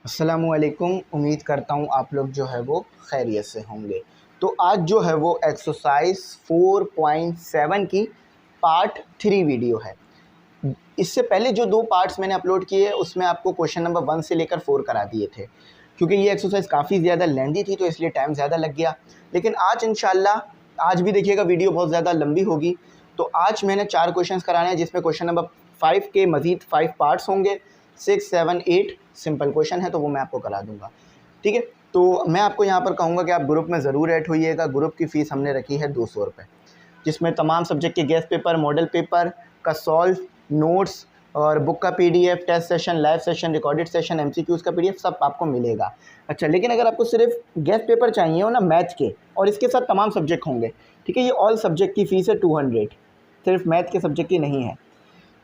अस्सलामुअलैकुम। उम्मीद करता हूँ आप लोग जो है वो खैरियत से होंगे। तो आज जो है वो एक्सरसाइज 4.7 की पार्ट 3 वीडियो है। इससे पहले जो 2 पार्ट्स मैंने अपलोड किए उसमें आपको क्वेश्चन नंबर 1 से लेकर 4 करा दिए थे, क्योंकि ये एक्सरसाइज काफ़ी ज़्यादा लेंदी थी तो इसलिए टाइम ज़्यादा लग गया। लेकिन आज इंशाल्लाह आज भी देखिएगा वीडियो बहुत ज़्यादा लंबी होगी। तो आज मैंने 4 क्वेश्चन कराने हैं, जिसमें क्वेश्चन नंबर 5 के मज़ीद 5 पार्ट्स होंगे। 6, 7, 8 सिंपल क्वेश्चन है तो वो मैं आपको करा दूंगा। ठीक है, तो मैं आपको यहाँ पर कहूँगा कि आप ग्रुप में ज़रूर ऐड होइएगा। ग्रुप की फ़ीस हमने रखी है 200 रुपये, जिसमें तमाम सब्जेक्ट के गेस्ट पेपर, मॉडल पेपर का सॉल्व, नोट्स और बुक का PDF, test session, live session, recorded session, MCQs का पीडीएफ सब आपको मिलेगा। अच्छा, लेकिन अगर आपको सिर्फ गेस्ट पेपर चाहिए हो ना मैथ के, और इसके साथ तमाम सब्जेक्ट होंगे, ठीक है, ये ऑल सब्जेक्ट की फ़ीस है 200, सिर्फ मैथ के सब्जेक्ट की नहीं है।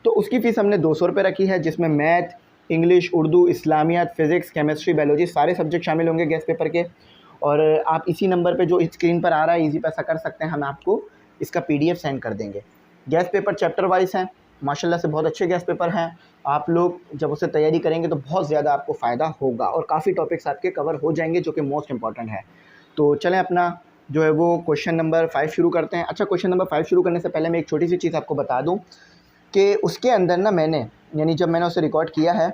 तो उसकी फ़ीस हमने 200 रुपये रखी है, जिसमें math, English, Urdu, Islamiyat, physics, chemistry, biology सारे सब्जेक्ट शामिल होंगे गेस्ट पेपर के। और आप इसी नंबर पे जो स्क्रीन पर आ रहा है इजी पैसा कर सकते हैं, हम आपको इसका पीडीएफ सेंड कर देंगे। गेस्ट पेपर चैप्टर वाइज हैं, माशाल्लाह से बहुत अच्छे गेस्ट पेपर हैं। आप लोग जब उसे तैयारी करेंगे तो बहुत ज़्यादा आपको फ़ायदा होगा और काफ़ी टॉपिक्स आपके कवर हो जाएंगे, जो कि मोस्ट इंपॉर्टेंट है। तो चलें अपना जो है वो क्वेश्चन नंबर 5 शुरू करते हैं। अच्छा, क्वेश्चन नंबर 5 शुरू करने से पहले मैं एक छोटी सी चीज़ आपको बता दूँ कि उसके अंदर ना मैंने, यानी जब मैंने उसे रिकॉर्ड किया है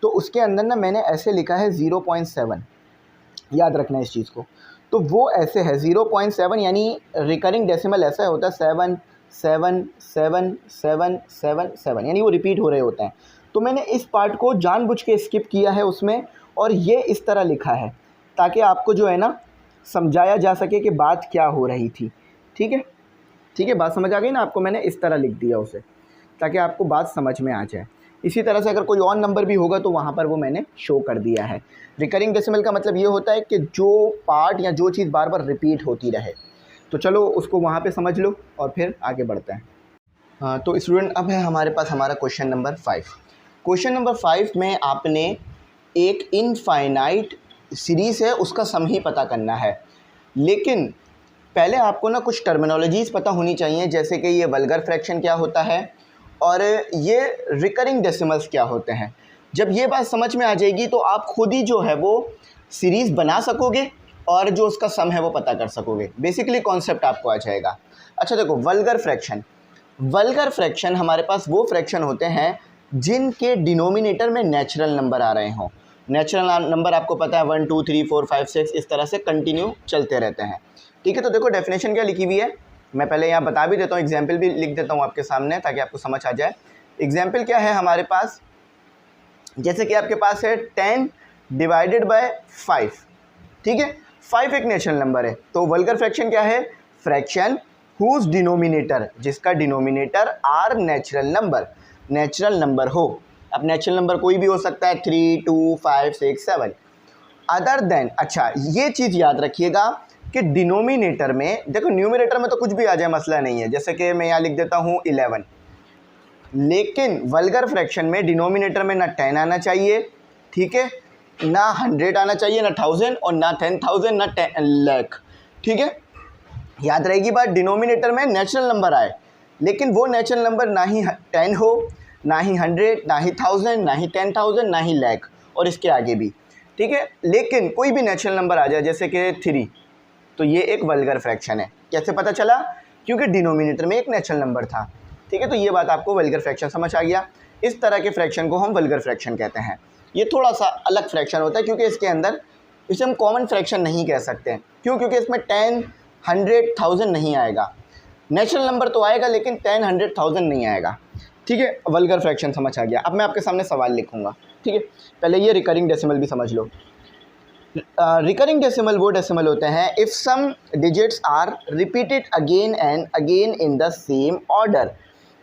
तो उसके अंदर ना मैंने ऐसे लिखा है 0.7, याद रखना है इस चीज़ को। तो वो ऐसे है 0.7, यानी रिकरिंग डेसिमल ऐसा होता है 7 7 7 7 7 7, यानी वो रिपीट हो रहे होते हैं। तो मैंने इस पार्ट को जानबूझ के स्किप किया है उसमें, और ये इस तरह लिखा है ताकि आपको जो है ना समझाया जा सके कि बात क्या हो रही थी। ठीक है, ठीक है, बात समझ आ गई ना आपको। मैंने इस तरह लिख दिया उसे ताकि आपको बात समझ में आ जाए। इसी तरह से अगर कोई और नंबर भी होगा तो वहाँ पर वो मैंने शो कर दिया है। रिकरिंग डेसिमल का मतलब ये होता है कि जो पार्ट या जो चीज़ बार बार रिपीट होती रहे। तो चलो उसको वहाँ पे समझ लो और फिर आगे बढ़ते हैं। हाँ, तो स्टूडेंट अब है हमारे पास हमारा क्वेश्चन नंबर 5। क्वेश्चन नंबर 5 में आपने एक इनफाइनाइट सीरीज़ है उसका सम ही पता करना है। लेकिन पहले आपको ना कुछ टर्मिनोलॉजीज़ पता होनी चाहिए, जैसे कि ये वल्गर फ्रैक्शन क्या होता है और ये रिकरिंग डेसिमल्स क्या होते हैं। जब ये बात समझ में आ जाएगी तो आप खुद ही जो है वो सीरीज़ बना सकोगे और जो उसका सम है वो पता कर सकोगे। बेसिकली कॉन्सेप्ट आपको आ जाएगा। अच्छा देखो, वल्गर फ्रैक्शन, वल्गर फ्रैक्शन हमारे पास वो फ्रैक्शन होते हैं जिनके डिनोमिनेटर में नेचुरल नंबर आ रहे हों। नेचुरल नंबर आपको पता है 1 2 3 4 5 6 इस तरह से कंटिन्यू चलते रहते हैं। ठीक है, तो देखो डेफिनेशन क्या लिखी हुई है, मैं पहले यहाँ बता भी देता हूँ, एग्जाम्पल भी लिख देता हूँ आपके सामने ताकि आपको समझ आ जाए। एग्जाम्पल क्या है हमारे पास, जैसे कि आपके पास है 10 डिवाइडेड बाय 5। ठीक है, 5 एक नेचुरल नंबर है। तो वल्गर फ्रैक्शन क्या है, फ्रैक्शन हुज डिनोमिनेटर, जिसका denominator are natural number, natural number हो। अब नेचुरल नंबर कोई भी हो सकता है, 3 2 5 6 7 अदर देन। अच्छा, ये चीज़ याद रखिएगा कि डिनोमिनेटर में, देखो न्यूमरेटर में तो कुछ भी आ जाए मसला नहीं है, जैसे कि मैं यहाँ लिख देता हूँ 11, लेकिन वल्गर फ्रैक्शन में डिनोमिनेटर में ना 10 आना चाहिए, ठीक है, ना 100 आना चाहिए, ना 1000 और ना 10,000 ना 10 लाख। ठीक है, याद रहेगी बात, डिनोमिनेटर में नेचुरल नंबर आए, लेकिन वो नेचुरल नंबर ना ही 10 हो, ना ही 100, ना ही 1000, ना ही 10,000, ना ही लाख, और इसके आगे भी। ठीक है, लेकिन कोई भी नेचुरल नंबर आ जाए जैसे कि 3, तो ये एक वल्गर फ्रैक्शन है। कैसे पता चला, क्योंकि डिनोमिनेटर में एक नेचुरल नंबर था। ठीक है, तो ये बात आपको वल्गर फ्रैक्शन समझ आ गया। इस तरह के फ्रैक्शन को हम वल्गर फ्रैक्शन कहते हैं। ये थोड़ा सा अलग फ्रैक्शन होता है क्योंकि इसके अंदर, इसे हम कॉमन फ्रैक्शन नहीं कह सकते। क्यों, क्योंकि इसमें 10 100 1000 नहीं आएगा। नेचुरल नंबर तो आएगा लेकिन 10 100 1000 नहीं आएगा। ठीक है, वल्गर फ्रैक्शन समझ आ गया। अब मैं आपके सामने सवाल लिखूंगा। ठीक है, पहले ये रिकरिंग डेसिमल भी समझ लो। रिकरिंग डेसिमल वो डेसिमल होते हैं if some digits are repeated again and again in the same order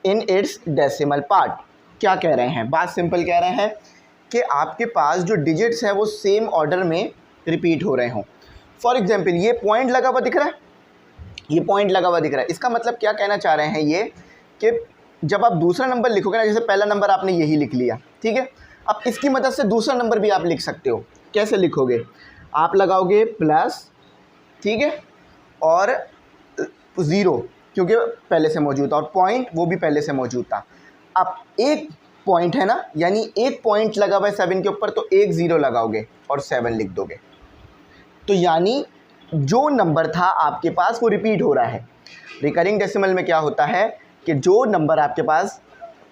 in its decimal part. क्या कह रहे हैं, बात सिंपल कह रहे हैं कि आपके पास जो डिजिट्स हैं वो सेम ऑर्डर में रिपीट हो रहे हों। फॉर एग्जांपल ये पॉइंट लगा हुआ दिख रहा है, ये पॉइंट लगा हुआ दिख रहा है, इसका मतलब क्या कहना चाह रहे हैं ये कि जब आप दूसरा नंबर लिखोगे ना, जैसे पहला नंबर आपने यही लिख लिया, ठीक है, अब इसकी मदद से दूसरा नंबर भी आप लिख सकते हो। कैसे लिखोगे, आप लगाओगे प्लस, ठीक है, और 0 क्योंकि पहले से मौजूद था, और पॉइंट वो भी पहले से मौजूद था। अब एक पॉइंट है ना, यानी एक पॉइंट लगा हुआ है 7 के ऊपर, तो एक ज़ीरो लगाओगे और 7 लिख दोगे। तो यानी जो नंबर था आपके पास वो रिपीट हो रहा है। रिकरिंग डेसिमल में क्या होता है कि जो नंबर आपके पास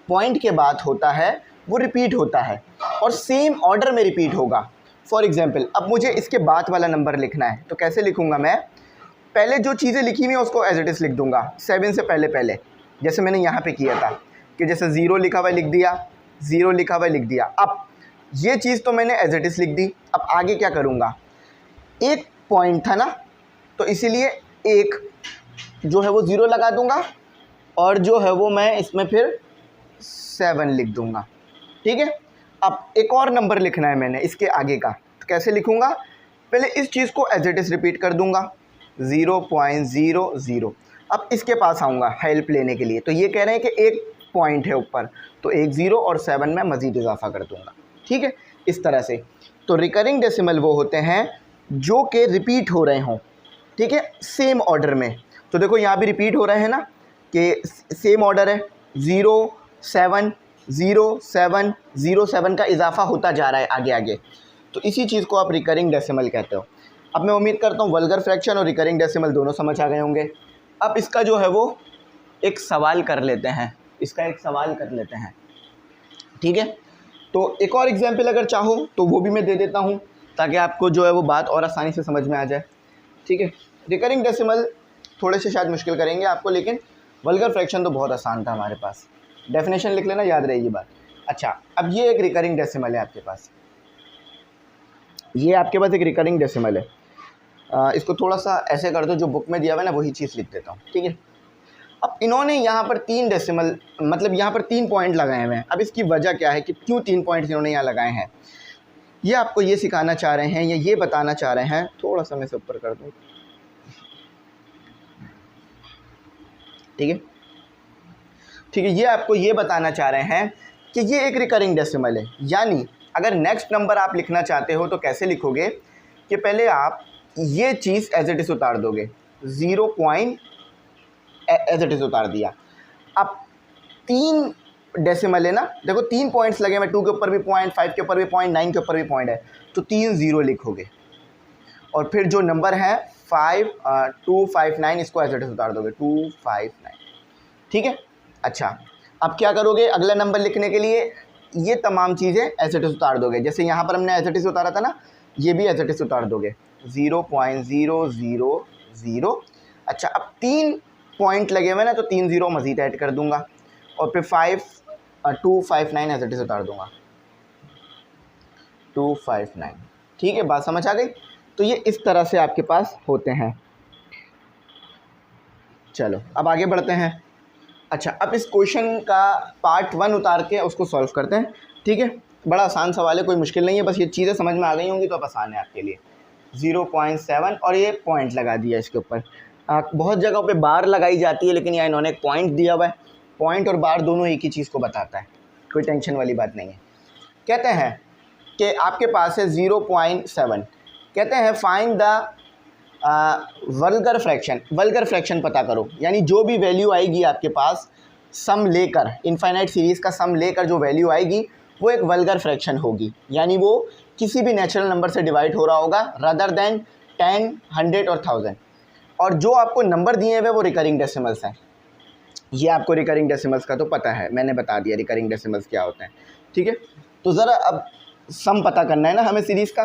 पॉइंट के बाद होता है वो रिपीट होता है और सेम ऑर्डर में रिपीट होगा। फॉर एग्जांपल, अब मुझे इसके बाद वाला नंबर लिखना है, तो कैसे लिखूंगा मैं? पहले जो चीज़ें लिखी हुई हैं उसको एज इट इज़ लिख दूंगा 7 से पहले पहले, जैसे मैंने यहाँ पे किया था कि जैसे 0 लिखा हुआ लिख दिया, 0 लिखा हुआ लिख दिया। अब ये चीज़ तो मैंने एज इट इज़ लिख दी। अब आगे क्या करूँगा? एक पॉइंट था ना, तो इसीलिए एक जो है वो 0 लगा दूंगा और जो है वो मैं इसमें फिर 7 लिख दूंगा। ठीक है। अब एक और नंबर लिखना है मैंने इसके आगे का, तो कैसे लिखूंगा? पहले इस चीज़ को एज इट इज़ रिपीट कर दूंगा 0.00। अब इसके पास आऊँगा हेल्प लेने के लिए, तो ये कह रहे हैं कि एक पॉइंट है ऊपर, तो एक 0 और 7 में मज़ीद इजाफा कर दूंगा। ठीक है, इस तरह से। तो रिकरिंग डेसिमल वो होते हैं जो कि रिपीट हो रहे हों, ठीक है, सेम ऑर्डर में। तो देखो यहाँ भी रिपीट हो रहे हैं ना कि सेम ऑर्डर है, 0 7 0 7 0 7 का इजाफा होता जा रहा है आगे आगे। तो इसी चीज़ को आप रिकरिंग डेसिमल कहते हो। अब मैं उम्मीद करता हूँ वल्गर फ्रैक्शन और रिकरिंग डेसिमल दोनों समझ आ गए होंगे। अब इसका जो है वो एक सवाल कर लेते हैं, इसका एक सवाल कर लेते हैं। ठीक है, तो एक और एग्जाम्पल अगर चाहो तो वो भी मैं दे देता हूँ ताकि आपको जो है वो बात और आसानी से समझ में आ जाए। ठीक है, रिकरिंग डेसिमल थोड़े से शायद मुश्किल करेंगे आपको, लेकिन वल्गर फ्रैक्शन तो बहुत आसान था हमारे पास। डेफिनेशन लिख लेना, याद रहेगी बात। अच्छा, अब ये एक रिकरिंग डेसिमल है आपके पास, ये आपके पास एक रिकरिंग डेसिमल है। इसको थोड़ा सा ऐसे कर दो, जो बुक में दिया हुआ है ना वही चीज़ लिख देता हूँ। ठीक है, अब इन्होंने यहाँ पर 3 डेसिमल मतलब यहाँ पर 3 पॉइंट लगाए हुए हैं। अब इसकी वजह क्या है कि क्यों 3 पॉइंट्स इन्होंने यहाँ लगाए हैं, ये आपको ये सिखाना चाह रहे हैं या ये बताना चाह रहे हैं। थोड़ा सा मैं इसे ऊपर कर दूँ। ठीक है, ठीक है, ये आपको ये बताना चाह रहे हैं कि ये एक रिकरिंग डेसिमल है। यानी अगर नेक्स्ट नंबर आप लिखना चाहते हो तो कैसे लिखोगे कि पहले आप ये चीज़ एज इट इज़ उतार दोगे, 0 पॉइंट एज इट इज़ उतार दिया। अब 3 डेसिमल है ना, देखो 3 पॉइंट्स लगे हैं, 2 के ऊपर भी पॉइंट, 5 के ऊपर भी पॉइंट, 9 के ऊपर भी पॉइंट है, तो 3 0 लिखोगे और फिर जो नंबर है 259 इसको एज इट इज़ उतार दोगे 259। ठीक है, अच्छा अब क्या करोगे अगला नंबर लिखने के लिए? ये तमाम चीज़ें एज इट इज़ उतार दोगे। जैसे यहाँ पर हमने एज इट इज़ उतारा था ना, ये भी एज इट इज़ उतार दोगे 0.000। अच्छा, अब 3 पॉइंट लगे हुए ना, तो 3 0 मज़ीद ऐड कर दूंगा और फिर 259 एज इट इज़ उतार दूंगा 259। ठीक है, बात समझ आ गई? तो ये इस तरह से आपके पास होते हैं। चलो अब आगे बढ़ते हैं। अच्छा, अब इस क्वेश्चन का पार्ट 1 उतार के उसको सॉल्व करते हैं। ठीक है, बड़ा आसान सवाल है, कोई मुश्किल नहीं है, बस ये चीज़ें समझ में आ गई होंगी तो अब आसान है आपके लिए। 0.7 और ये पॉइंट लगा दिया इसके ऊपर। बहुत जगहों पे बार लगाई जाती है, लेकिन यहाँ इन्होंने एक पॉइंट दिया हुआ है। पॉइंट और बार दोनों एक ही चीज़ को बताता है, कोई टेंशन वाली बात नहीं है। कहते हैं कि आपके पास है 0.7, कहते हैं find the vulgar fraction. Vulgar fraction पता करो, यानी जो भी वैल्यू आएगी आपके पास सम लेकर, इनफाइनाइट सीरीज़ का सम लेकर जो वैल्यू आएगी वो एक वल्गर फ्रैक्शन होगी। यानी वो किसी भी नेचुरल नंबर से डिवाइड हो रहा होगा रदर देन 10, 100 और 1000। और जो आपको नंबर दिए हुए वो रिकरिंग डेसिमल्स हैं। ये आपको रिकरिंग डेसिमल्स का तो पता है, मैंने बता दिया रिकरिंग डेसिमल्स क्या होते हैं। ठीक है, तो ज़रा अब सम पता करना है ना हमें सीरीज़ का,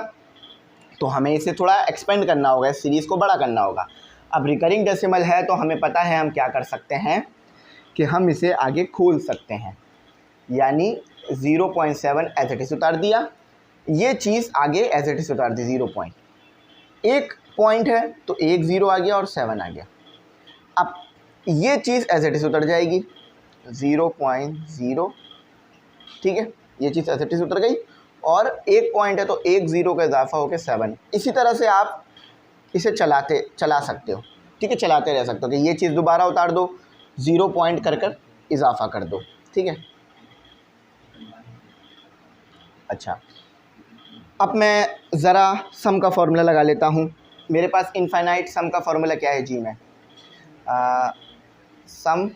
तो हमें इसे थोड़ा एक्सपेंड करना होगा, इस सीरीज़ को बड़ा करना होगा। अब रिकरिंग डेसिमल है तो हमें पता है हम क्या कर सकते हैं कि हम इसे आगे खोल सकते हैं। यानी 0.7 एज इट इज़ उतार दिया, ये चीज़ आगे एज इट इज़ उतार दी 0 पॉइंट। एक पॉइंट है तो एक 0 आ गया और 7 आ गया। अब ये चीज़ एज इट इज़ उतर जाएगी 0.0। ठीक है, ये चीज़ एज इट इज़ उतर गई और एक पॉइंट है तो एक 0 का इजाफा होकर 7। इसी तरह से आप इसे चला सकते हो। ठीक है, चलाते रह सकते हो कि ये चीज़ दोबारा उतार दो, 0 पॉइंट कर इजाफा कर दो। ठीक है, अच्छा अब मैं ज़रा सम का फार्मूला लगा लेता हूँ। मेरे पास इनफाइनाइट सम का फार्मूला क्या है जी? मैं सम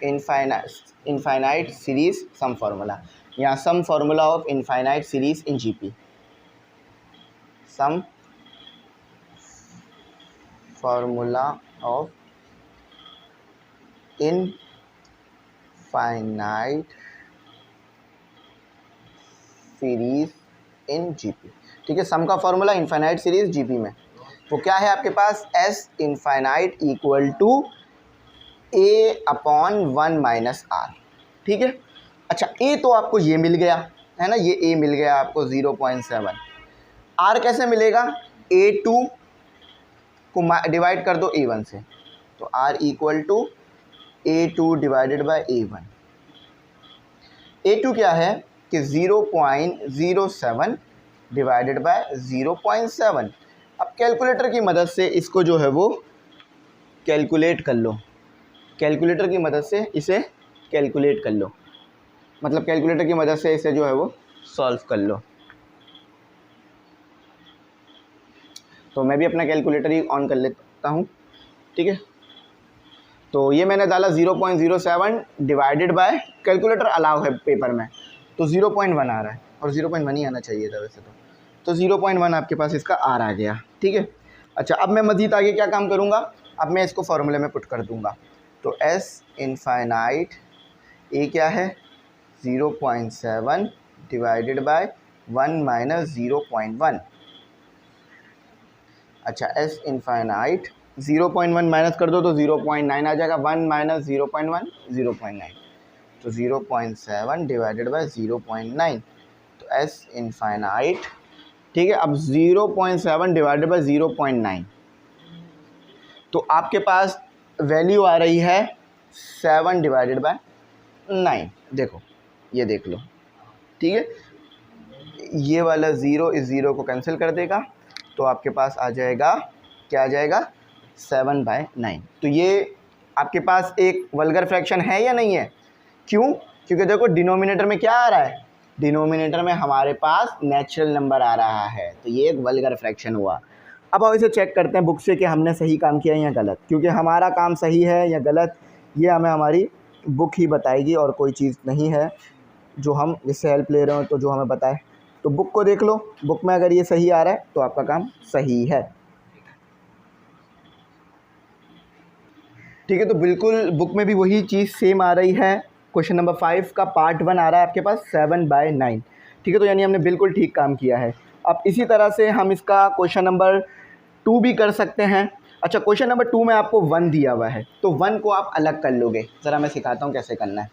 इनफाइनाइट सीरीज सम फार्मूला, या सम formula of infinite series in GP, some formula of infinite series in GP. ठीक है, सम का फॉर्मूला इनफाइनाइट सीरीज जीपी में वो क्या है आपके पास, S infinite equal to A upon 1 minus R. ठीक है, अच्छा ए तो आपको ये मिल गया है ना, ये ए मिल गया आपको 0.7। आर कैसे मिलेगा, A2 को डिवाइड कर दो A1 से, तो R equal to A2 divided by A1। A2 क्या है कि 0.07 डिवाइडेड बाय 0.7। अब कैलकुलेटर की मदद से इसको जो है वो कैलकुलेट कर लो, कैलकुलेटर की मदद से इसे कैलकुलेट कर लो, मतलब कैलकुलेटर की मदद से इसे जो है वो सॉल्व कर लो। तो मैं भी अपना कैलकुलेटर ही ऑन कर लेता हूँ। ठीक है, तो ये मैंने डाला 0.07 डिवाइडेड बाय, कैलकुलेटर अलाउ है पेपर में, तो 0.1 आ रहा है, और 0.1 ही आना चाहिए था वैसे तो 0.1 आपके पास इसका आर आ गया। ठीक है, अच्छा अब मैं मज़ीद आगे क्या काम करूँगा, अब मैं इसको फॉर्मूले में पुट कर दूँगा। तो एस इनफाइनाइट ए क्या है 0.7 डिवाइडेड बाय 1 माइनस 0.1। अच्छा एस इनफाइनाइट 0.1 माइनस कर दो तो 0.9 आ जाएगा, 1 माइनस 0.1 0.9, तो 0.7 डिवाइडेड बाय 0.9, तो एस इनफाइनाइट। ठीक है, अब 0.7 डिवाइडेड बाय 0.9, तो आपके पास वैल्यू आ रही है 7 डिवाइडेड बाय 9। देखो ये देख लो। ठीक है, ये वाला 0 इस 0 को कैंसिल कर देगा, तो आपके पास आ जाएगा, क्या आ जाएगा 7/9। तो ये आपके पास एक वल्गर फ्रैक्शन है या नहीं है, क्यों, क्योंकि देखो डिनोमिनेटर में क्या आ रहा है, डिनोमिनेटर में हमारे पास नेचुरल नंबर आ रहा है, तो ये एक वल्गर फ्रैक्शन हुआ। अब हम इसे चेक करते हैं बुक से कि हमने सही काम किया या गलत, क्योंकि हमारा काम सही है या गलत ये हमें हमारी बुक ही बताएगी, और कोई चीज़ नहीं है जो हम इससे हेल्प ले रहे हो तो जो हमें बताए। तो बुक को देख लो, बुक में अगर ये सही आ रहा है तो आपका काम सही है। ठीक है, तो बिल्कुल बुक में भी वही चीज़ सेम आ रही है। क्वेश्चन नंबर 5 का पार्ट 1 आ रहा है आपके पास 7/9। ठीक है, तो यानी हमने बिल्कुल ठीक काम किया है। अब इसी तरह से हम इसका क्वेश्चन नंबर 2 भी कर सकते हैं। अच्छा क्वेश्चन नंबर 2 में आपको 1 दिया हुआ है, तो 1 को आप अलग कर लोगे, ज़रा मैं सिखाता हूँ कैसे करना है।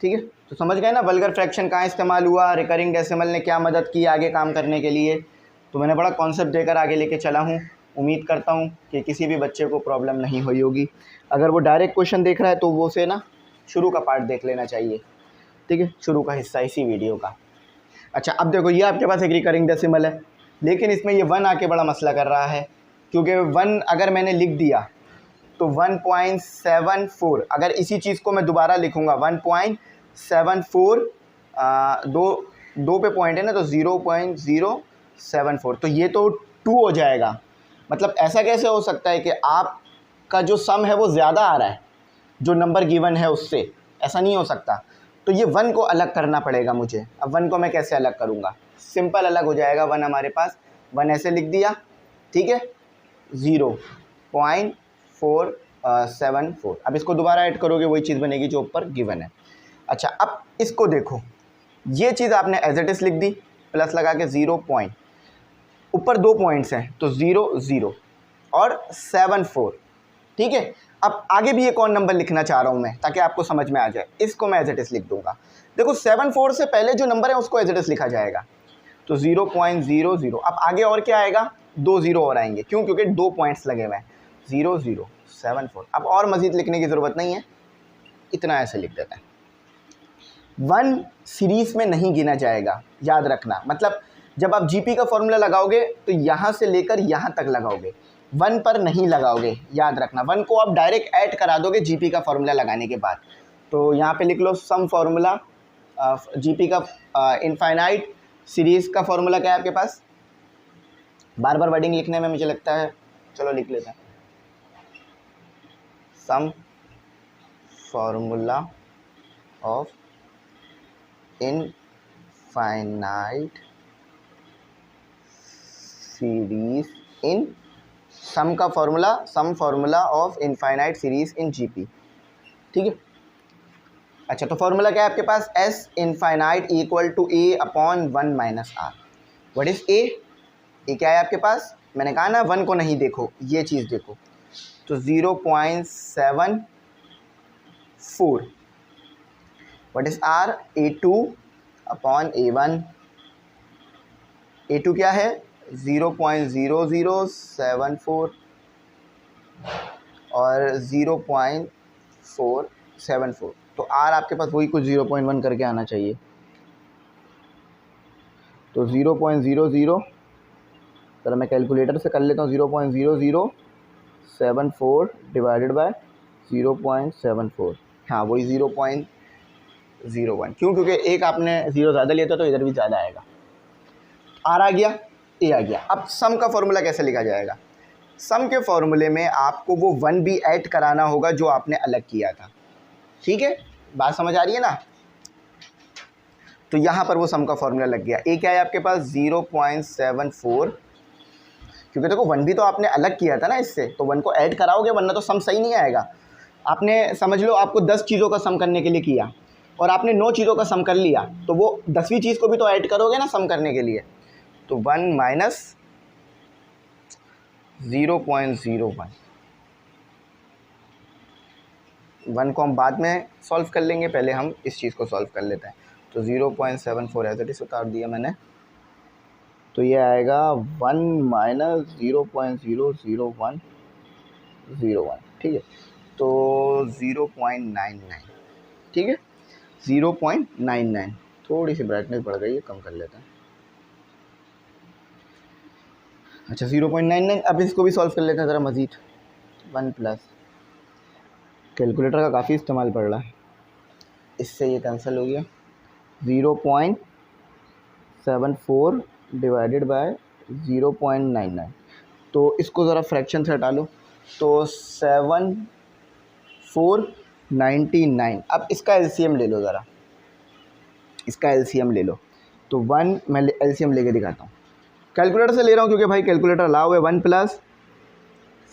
ठीक है, तो समझ गए ना वल्गर फ्रैक्शन कहाँ इस्तेमाल हुआ, रिकरिंग डेसिमल ने क्या मदद की आगे काम करने के लिए। तो मैंने बड़ा कॉन्सेप्ट देकर आगे लेके चला हूँ। उम्मीद करता हूँ कि किसी भी बच्चे को प्रॉब्लम नहीं हुई होगी। अगर वो डायरेक्ट क्वेश्चन देख रहा है तो वो से ना शुरू का पार्ट देख लेना चाहिए। ठीक है, शुरू का हिस्सा इसी वीडियो का। अच्छा अब देखो ये आपके पास एक रिकरिंग डेसिमल है, लेकिन इसमें ये 1 आके बड़ा मसला कर रहा है, क्योंकि 1 अगर मैंने लिख दिया तो 1.74, अगर इसी चीज़ को मैं दोबारा लिखूँगा 1.74, दो पे पॉइंट है ना, तो 0.074, तो ये तो 2 हो जाएगा। मतलब ऐसा कैसे हो सकता है कि आपका जो सम है वो ज़्यादा आ रहा है जो नंबर गिवन है उससे, ऐसा नहीं हो सकता। तो ये 1 को अलग करना पड़ेगा मुझे। अब 1 को मैं कैसे अलग करूँगा, सिंपल अलग हो जाएगा। 1 हमारे पास 1 ऐसे लिख दिया, ठीक है 0.474। अब इसको दोबारा ऐड करोगे वही चीज़ बनेगी जो ऊपर गिवन है। अच्छा अब इसको देखो, ये चीज़ आपने एज इट इज़ लिख दी, प्लस लगा के 0 पॉइंट, ऊपर 2 पॉइंट्स हैं तो 0 0 और 74। ठीक है, अब आगे भी एक और नंबर लिखना चाह रहा हूँ मैं ताकि आपको समझ में आ जाए। इसको मैं एज इट इज़ लिख दूंगा। देखो 74 से पहले जो नंबर है उसको एज इट इज़ लिखा जाएगा, तो 0.00। अब आगे और क्या आएगा, 2 0 और आएंगे, क्यों, क्योंकि 2 पॉइंट्स लगे हुए हैं, 0 0 74। अब और मज़ीद लिखने की ज़रूरत नहीं है, इतना ऐसे लिख देते हैं। 1 सीरीज़ में नहीं गिना जाएगा, याद रखना। मतलब जब आप जीपी का फॉर्मूला लगाओगे तो यहाँ से लेकर यहाँ तक लगाओगे, 1 पर नहीं लगाओगे, याद रखना। 1 को आप डायरेक्ट ऐड करा दोगे जीपी का फॉर्मूला लगाने के बाद। तो यहाँ पे लिख लो सम फार्मूला जीपी का, इनफाइनाइट सीरीज़ का फॉर्मूला क्या है आपके पास। बार बार वर्डिंग लिखने में मुझे लगता है, चलो लिख लेते हैं। Sum formula of infinite series in sum formula of infinite series in GP. ठीक है। अच्छा, तो फार्मूला क्या है आपके पास? S infinite equal to A upon 1 minus R. What is A? A क्या है आपके पास? मैंने कहा ना 1 को नहीं देखो, ये चीज़ देखो। तो 0.74। What is are? A2 upon A1। A2 क्या है? 0.0074 और 0.474। तो आर आपके पास वही कुछ 0.1 करके आना चाहिए। तो 0.00, चलो मैं कैलकुलेटर से कर लेता हूँ। 0.0074 डिवाइडेड बाय 0.74, हाँ वही 0.01। क्यों? क्योंकि एक आपने 0 ज़्यादा लिया था तो इधर भी ज़्यादा आएगा। आर आ गया, ए आ गया। अब सम का फॉर्मूला कैसे लिखा जाएगा? सम के फॉर्मूले में आपको वो 1 भी ऐड कराना होगा जो आपने अलग किया था। ठीक है, बात समझ आ रही है ना? तो यहाँ पर वो सम का फॉर्मूला लग गया। ए क्या है आपके पास? 0.74, क्योंकि देखो 1 भी तो आपने अलग किया था ना इससे, तो 1 को ऐड कराओगे वरना तो सम सही नहीं आएगा। आपने समझ लो आपको 10 चीज़ों का सम करने के लिए किया और आपने 9 चीज़ों का सम कर लिया, तो वो 10वीं चीज़ को भी तो ऐड करोगे ना सम करने के लिए। तो 1 माइनस 0.01, 1 को हम बाद में सॉल्व कर लेंगे, पहले हम इस चीज़ को सॉल्व कर लेते हैं। तो 0.74 एज इट इज उतार दिया मैंने। तो ये आएगा 1 माइनस 0.00101। ठीक है, तो 0.99। ठीक है, 0.99। थोड़ी सी ब्राइटनेस बढ़ गई है, कम कर लेते हैं। अच्छा 0.99। अब इसको भी सॉल्व कर लेते हैं ज़रा मज़ीद। 1 प्लस, कैलकुलेटर का काफ़ी इस्तेमाल पड़ रहा है, इससे ये कैंसिल हो गया। 0.74 डिवाइडेड बाय 0.99। तो इसको ज़रा फ्रैक्शन से हटा लो, तो 7499। अब इसका एलसीएम ले लो ज़रा, इसका एलसीएम ले लो। तो 1 मैं एलसीएम लेके दिखाता हूँ। कैलकुलेटर से ले रहा हूँ क्योंकि भाई कैलकुलेटर अलाउ है। 1 प्लस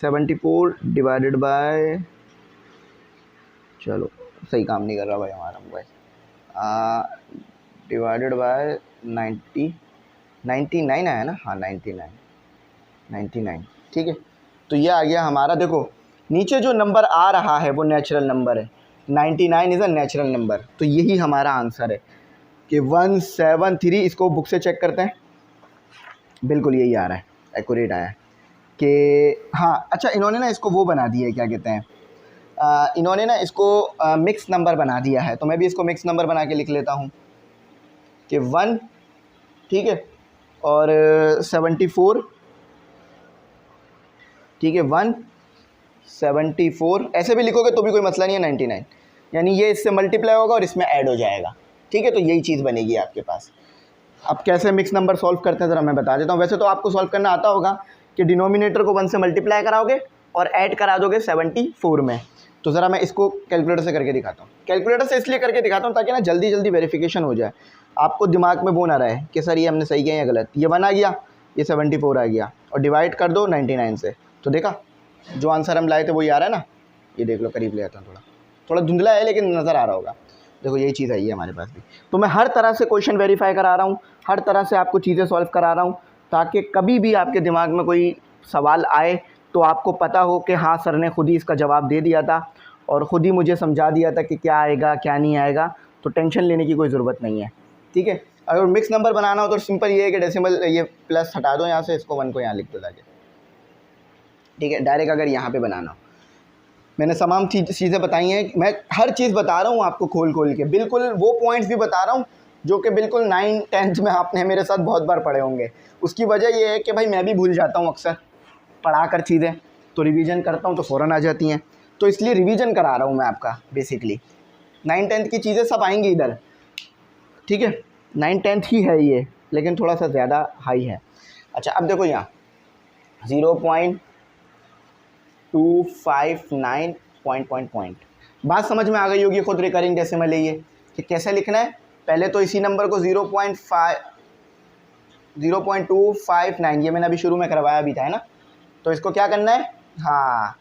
74 डिवाइडेड बाय, चलो सही काम नहीं कर रहा भाई हमारा मोबाइल, डिवाइडेड बाय 99 आया ना? हाँ 99। ठीक है, तो ये आ गया हमारा। देखो नीचे जो नंबर आ रहा है वो नेचुरल नंबर है। 99 इज़ अ नेचुरल नंबर, तो यही हमारा आंसर है कि 173। इसको बुक से चेक करते हैं, बिल्कुल यही आ रहा है, एक्यूरेट आया कि हाँ। अच्छा इन्होंने ना इसको वो बना दिया है, क्या कहते हैं, इन्होंने ना इसको मिक्स नंबर बना दिया है, तो मैं भी इसको मिक्स नंबर बना के लिख लेता हूँ कि 1, ठीक है, और 74, ठीक है, 174। ऐसे भी लिखोगे तो भी कोई मसला नहीं है। 99, यानी ये इससे मल्टीप्लाई होगा और इसमें ऐड हो जाएगा। ठीक है, तो यही चीज़ बनेगी आपके पास। अब कैसे मिक्स नंबर सॉल्व करते हैं ज़रा मैं बता देता हूँ। वैसे तो आपको सॉल्व करना आता होगा कि डिनोमिनेटर को 1 से मल्टीप्लाई कराओगे और ऐड करा दोगे 74 में। तो ज़रा मैं इसको कैलकुलेटर से करके दिखाता हूँ। कैलकुलेटर से इसलिए करके दिखाता हूँ ताकि ना जल्दी जल्दी वेरिफिकेशन हो जाए, आपको दिमाग में वो ना रहे कि सर ये हमने सही किया या गलत। ये 1 आ गया, ये 74 आ गया, और डिवाइड कर दो 99 से, तो देखा जो आंसर हम लाए थे वही आ रहा है ना। ये देख लो, करीब ले आता हूँ, थोड़ा धुंधला है लेकिन नज़र आ रहा होगा। देखो यही चीज़ आई है हमारे पास भी। तो मैं हर तरह से क्वेश्चन वेरीफाई करा रहा हूँ, हर तरह से आपको चीज़ें सॉल्व करा रहा हूँ, ताकि कभी भी आपके दिमाग में कोई सवाल आए तो आपको पता हो कि हाँ सर ने खुद ही इसका जवाब दे दिया था और ख़ुद ही मुझे समझा दिया था कि क्या आएगा क्या नहीं आएगा, तो टेंशन लेने की कोई ज़रूरत नहीं है। ठीक है, अगर मिक्स नंबर बनाना हो तो सिंपल ये है कि डेसिमल, ये प्लस हटा दो यहाँ से, इसको 1 को यहाँ लिख दो जाके। ठीक है, डायरेक्ट अगर यहाँ पे बनाना हो, मैंने तमाम चीज़ें बताई हैं, मैं हर चीज़ बता रहा हूँ आपको खोल खोल के, बिल्कुल वो पॉइंट्स भी बता रहा हूँ जो कि बिल्कुल 9th 10th में आपने मेरे साथ बहुत बार पढ़े होंगे। उसकी वजह ये है कि भाई मैं भी भूल जाता हूँ अक्सर पढ़ा कर चीज़ें, तो रिवीजन करता हूँ तो फ़ौरन आ जाती हैं, तो इसलिए रिवीजन करा रहा हूँ मैं आपका। बेसिकली 9th 10th की चीज़ें सब आएंगी इधर। ठीक है, 9th 10th ही है ये, लेकिन थोड़ा सा ज़्यादा हाई है। अच्छा अब देखो यहाँ 0.259 पॉइंट। बात समझ में आ गई होगी, खुद रिकरिंग डेसिमल है ये कि कैसे लिखना है। पहले तो इसी नंबर को 0.259, ये मैंने अभी शुरू में करवाया भी था, है ना। तो इसको क्या करना है, हाँ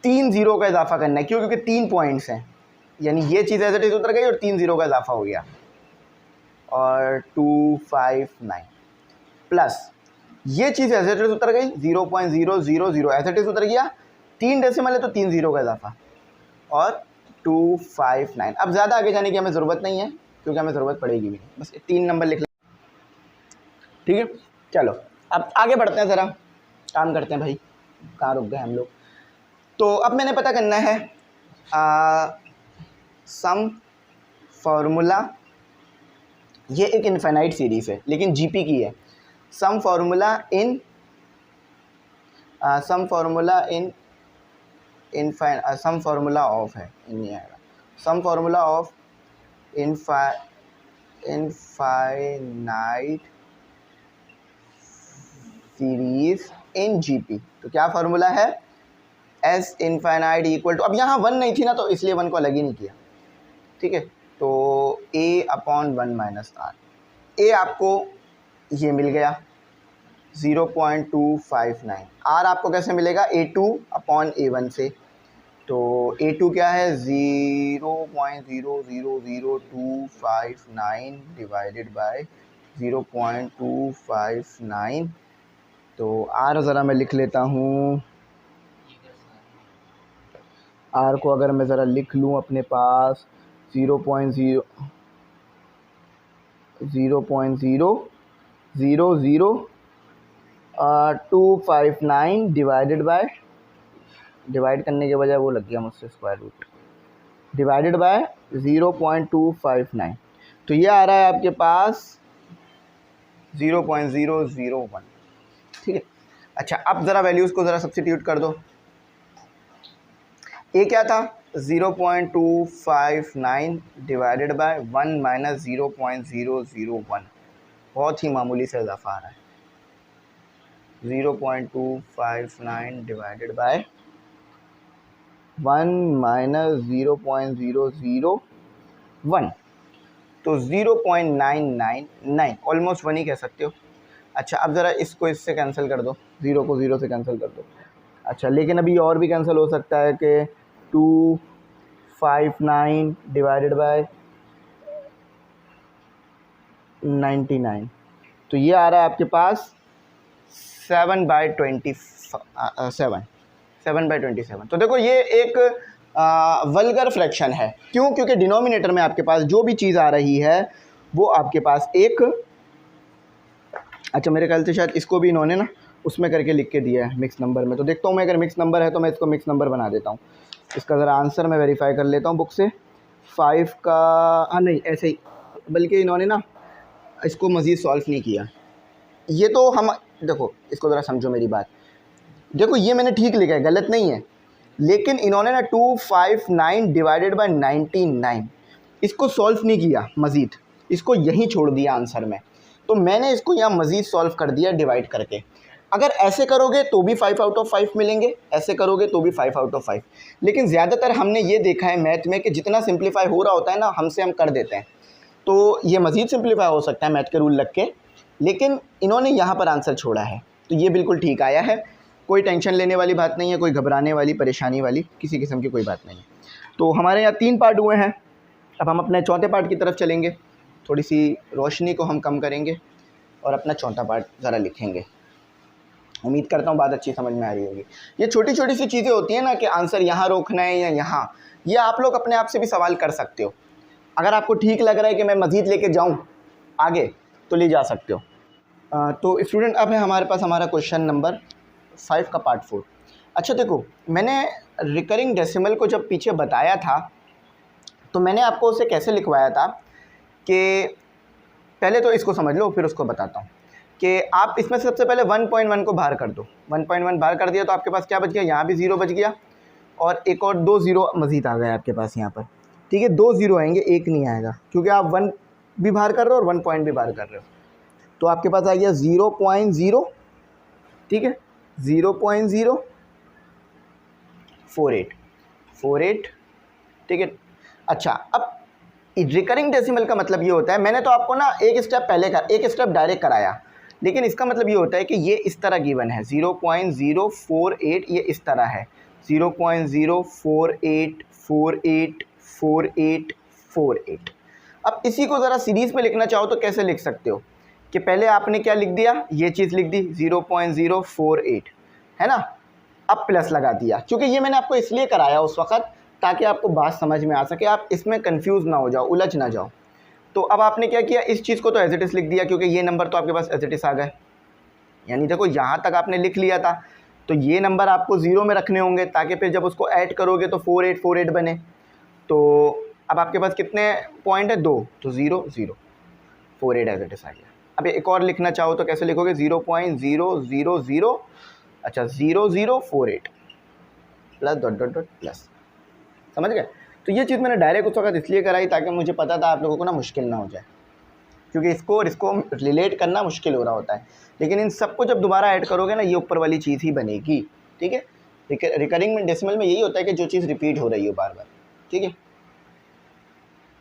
3 0 का इजाफा करना है। क्यों? क्योंकि 3 पॉइंट्स हैं, यानी ये चीज़ एज इट इज उतर गई और 3 0 का इजाफा हो गया, और 259 प्लस ये चीज़ एज इट इज उतर गई 0.000 एज इट इज उतर गया। 3 डेसिमल है तो 3 0 का इजाफा और 259। अब ज़्यादा आगे जाने की हमें ज़रूरत नहीं है क्योंकि हमें ज़रूरत पड़ेगी भी नहीं, बस 3 नंबर लिख लें। ठीक है, चलो अब आगे बढ़ते हैं, ज़रा काम करते हैं भाई, कहाँ रुक गए हम लोग। तो अब मैंने पता करना है सम फार्मूला, ये एक इनफाइनाइट सीरीज़ है लेकिन जीपी की है। सम formula in sum formula of है, नहीं आएगा, सम formula of infinite series in GP. तो क्या फार्मूला है, एस इनफाइनाइट इक्वल टू, अब यहाँ 1 नहीं थी ना तो इसलिए 1 को अलग ही नहीं किया, ठीक है। तो a अपॉन 1 माइनस आर, ए आपको ये मिल गया 0.259, आर आपको कैसे मिलेगा, a2 अपॉन a1 से। तो a2 क्या है, 0.0000259 डिवाइडेड बाय 0.259। तो आर ज़रा मैं लिख लेता हूँ, आर को अगर मैं ज़रा लिख लूँ अपने पास 0.00259 डिवाइड करने के बजाय वो लग गया मुझसे स्क्वायर रूट, डिवाइडेड बाय 0.259। तो ये आ रहा है आपके पास 0.001, ठीक है। अच्छा, अब ज़रा वैल्यूज़ को ज़रा सब्स्टिट्यूट कर दो। ए क्या था, 0.259 डिवाइडेड बाय 1 माइनस 0.001, बहुत ही मामूली से इजाफा आ रहा है। 0.259 डिवाइडेड बाय 1 माइनस 0.001, तो 0.999, ऑलमोस्ट 1 ही कह सकते हो। अच्छा, अब ज़रा इसको इससे कैंसिल कर दो, 0 को 0 से कैंसिल कर दो। अच्छा, लेकिन अभी और भी कैंसिल हो सकता है कि 259 डिवाइडेड बाय 99, तो ये आ रहा है आपके पास 7/27। तो देखो ये एक वल्गर फ्रैक्शन है। क्यों? क्योंकि डिनोमिनेटर में आपके पास जो भी चीज़ आ रही है वो आपके पास एक, अच्छा मेरे ख्याल से शायद इसको भी इन्होंने ना उसमें करके लिख के दिया है मिक्स नंबर में। तो देखता हूँ मैं, अगर मिक्स नंबर है तो मैं इसको मिक्स नंबर बना देता हूँ। इसका ज़रा आंसर मैं वेरीफाई कर लेता हूँ बुक से। 5 का, हाँ नहीं ऐसे ही, बल्कि इन्होंने ना इसको मज़ीद सॉल्व नहीं किया। ये तो हम, देखो इसको ज़रा समझो मेरी बात, देखो ये मैंने ठीक लिखा है, गलत नहीं है, लेकिन इन्होंने ना 259 डिवाइडेड बाय 99 इसको सॉल्व नहीं किया मज़ीद, इसको यहीं छोड़ दिया आंसर में। तो मैंने इसको यहाँ मज़ीद सॉल्व कर दिया डिवाइड करके। अगर ऐसे करोगे तो भी 5 आउट ऑफ 5 मिलेंगे, ऐसे करोगे तो भी 5 आउट ऑफ 5। लेकिन ज़्यादातर हमने ये देखा है मैथ में कि जितना सिंप्लीफाई हो रहा होता है ना हमसे हम कर देते हैं। तो ये मज़ीद सिंप्लीफाई हो सकता है मैथ के रूल लग के, लेकिन इन्होंने यहाँ पर आंसर छोड़ा है, तो ये बिल्कुल ठीक आया है। कोई टेंशन लेने वाली बात नहीं है, कोई घबराने वाली, परेशानी वाली किसी किस्म की कोई बात नहीं है। तो हमारे यहाँ 3 पार्ट हुए हैं, अब हम अपने चौथे पार्ट की तरफ चलेंगे। थोड़ी सी रोशनी को हम कम करेंगे और अपना चौथा पार्ट ज़रा लिखेंगे। उम्मीद करता हूँ बात अच्छी समझ में आ रही होगी। ये छोटी छोटी सी चीज़ें होती हैं ना कि आंसर यहाँ रोकना है या यहाँ, ये आप लोग अपने आप से भी सवाल कर सकते हो। अगर आपको ठीक लग रहा है कि मैं मज़ीद लेके जाऊँ आगे तो ले जा सकते हो। तो स्टूडेंट, अब है हमारे पास हमारा क्वेश्चन नंबर 5 का पार्ट 4। अच्छा देखो, मैंने रिकरिंग डेसिमल को जब पीछे बताया था तो मैंने आपको उसे कैसे लिखवाया था कि पहले तो इसको समझ लो फिर उसको बताता हूँ कि आप इसमें सबसे पहले 1.1 को बाहर कर दो। 1.1 बाहर कर दिया तो आपके पास क्या बच गया, यहाँ भी 0 बच गया और एक और 2 0 मज़ीद आ गए आपके पास यहाँ पर। ठीक है, 2 0 आएंगे, एक नहीं आएगा क्योंकि आप 1 भी बाहर कर रहे हो और 1 पॉइंट भी बाहर कर रहे हो। तो आपके पास आ गया 0.0, ठीक है, 0.048। 48, ठीक है। अच्छा, अब रिकरिंग डेसिमल का मतलब ये होता है, मैंने तो आपको ना एक स्टेप डायरेक्ट कराया, लेकिन इसका मतलब ये होता है कि ये इस तरह गिवन है 0.048, ये इस तरह है 0.048484848। अब इसी को ज़रा सीरीज़ में लिखना चाहो तो कैसे लिख सकते हो कि पहले आपने क्या लिख दिया, ये चीज़ लिख दी 0.048, है ना। अब प्लस लगा दिया, क्योंकि ये मैंने आपको इसलिए कराया उस वक्त ताकि आपको बात समझ में आ सके, आप इसमें कंफ्यूज ना हो जाओ, उलझ ना जाओ। तो अब आपने क्या किया, इस चीज़ को तो एज इट इज़ लिख दिया, क्योंकि ये नंबर तो आपके पास एज इट इज़ आ गए। यानी देखो यहाँ तक आपने लिख लिया था, तो ये नंबर आपको 0 में रखने होंगे ताकि फिर जब उसको ऐड करोगे तो 4848 बने। तो अब आपके पास कितने पॉइंट है, 2, तो 0 0 48 एज इट इज़ आ गया। अब एक और लिखना चाहो तो कैसे लिखोगे, 0.000, अच्छा 0048 plus dot dot dot plus, समझ गए। तो ये चीज़ मैंने डायरेक्ट उस वक्त इसलिए कराई ताकि मुझे पता था आप लोगों को ना मुश्किल ना हो जाए, क्योंकि इसको रिलेट करना मुश्किल हो रहा होता है, लेकिन इन सबको जब दोबारा ऐड करोगे ना ये ऊपर वाली चीज़ ही बनेगी, ठीक है। रिकरिंग डेसिमल में यही होता है कि जो चीज़ रिपीट हो रही हो बार बार, ठीक है।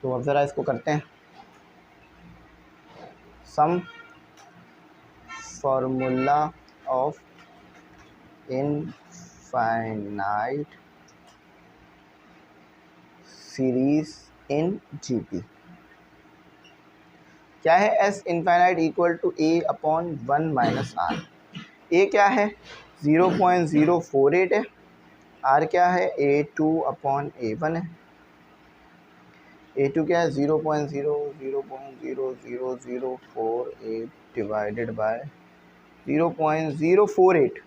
तो अब ज़रा इसको करते हैं, sum formula of infinite series in GP क्या है, S infinite equal to A upon 1 minus R. A क्या है, 0.048 है, आर क्या है, A2 अपॉन A1 है। A2 क्या है, 0.0000048 डिवाइडेड बाय 0.048,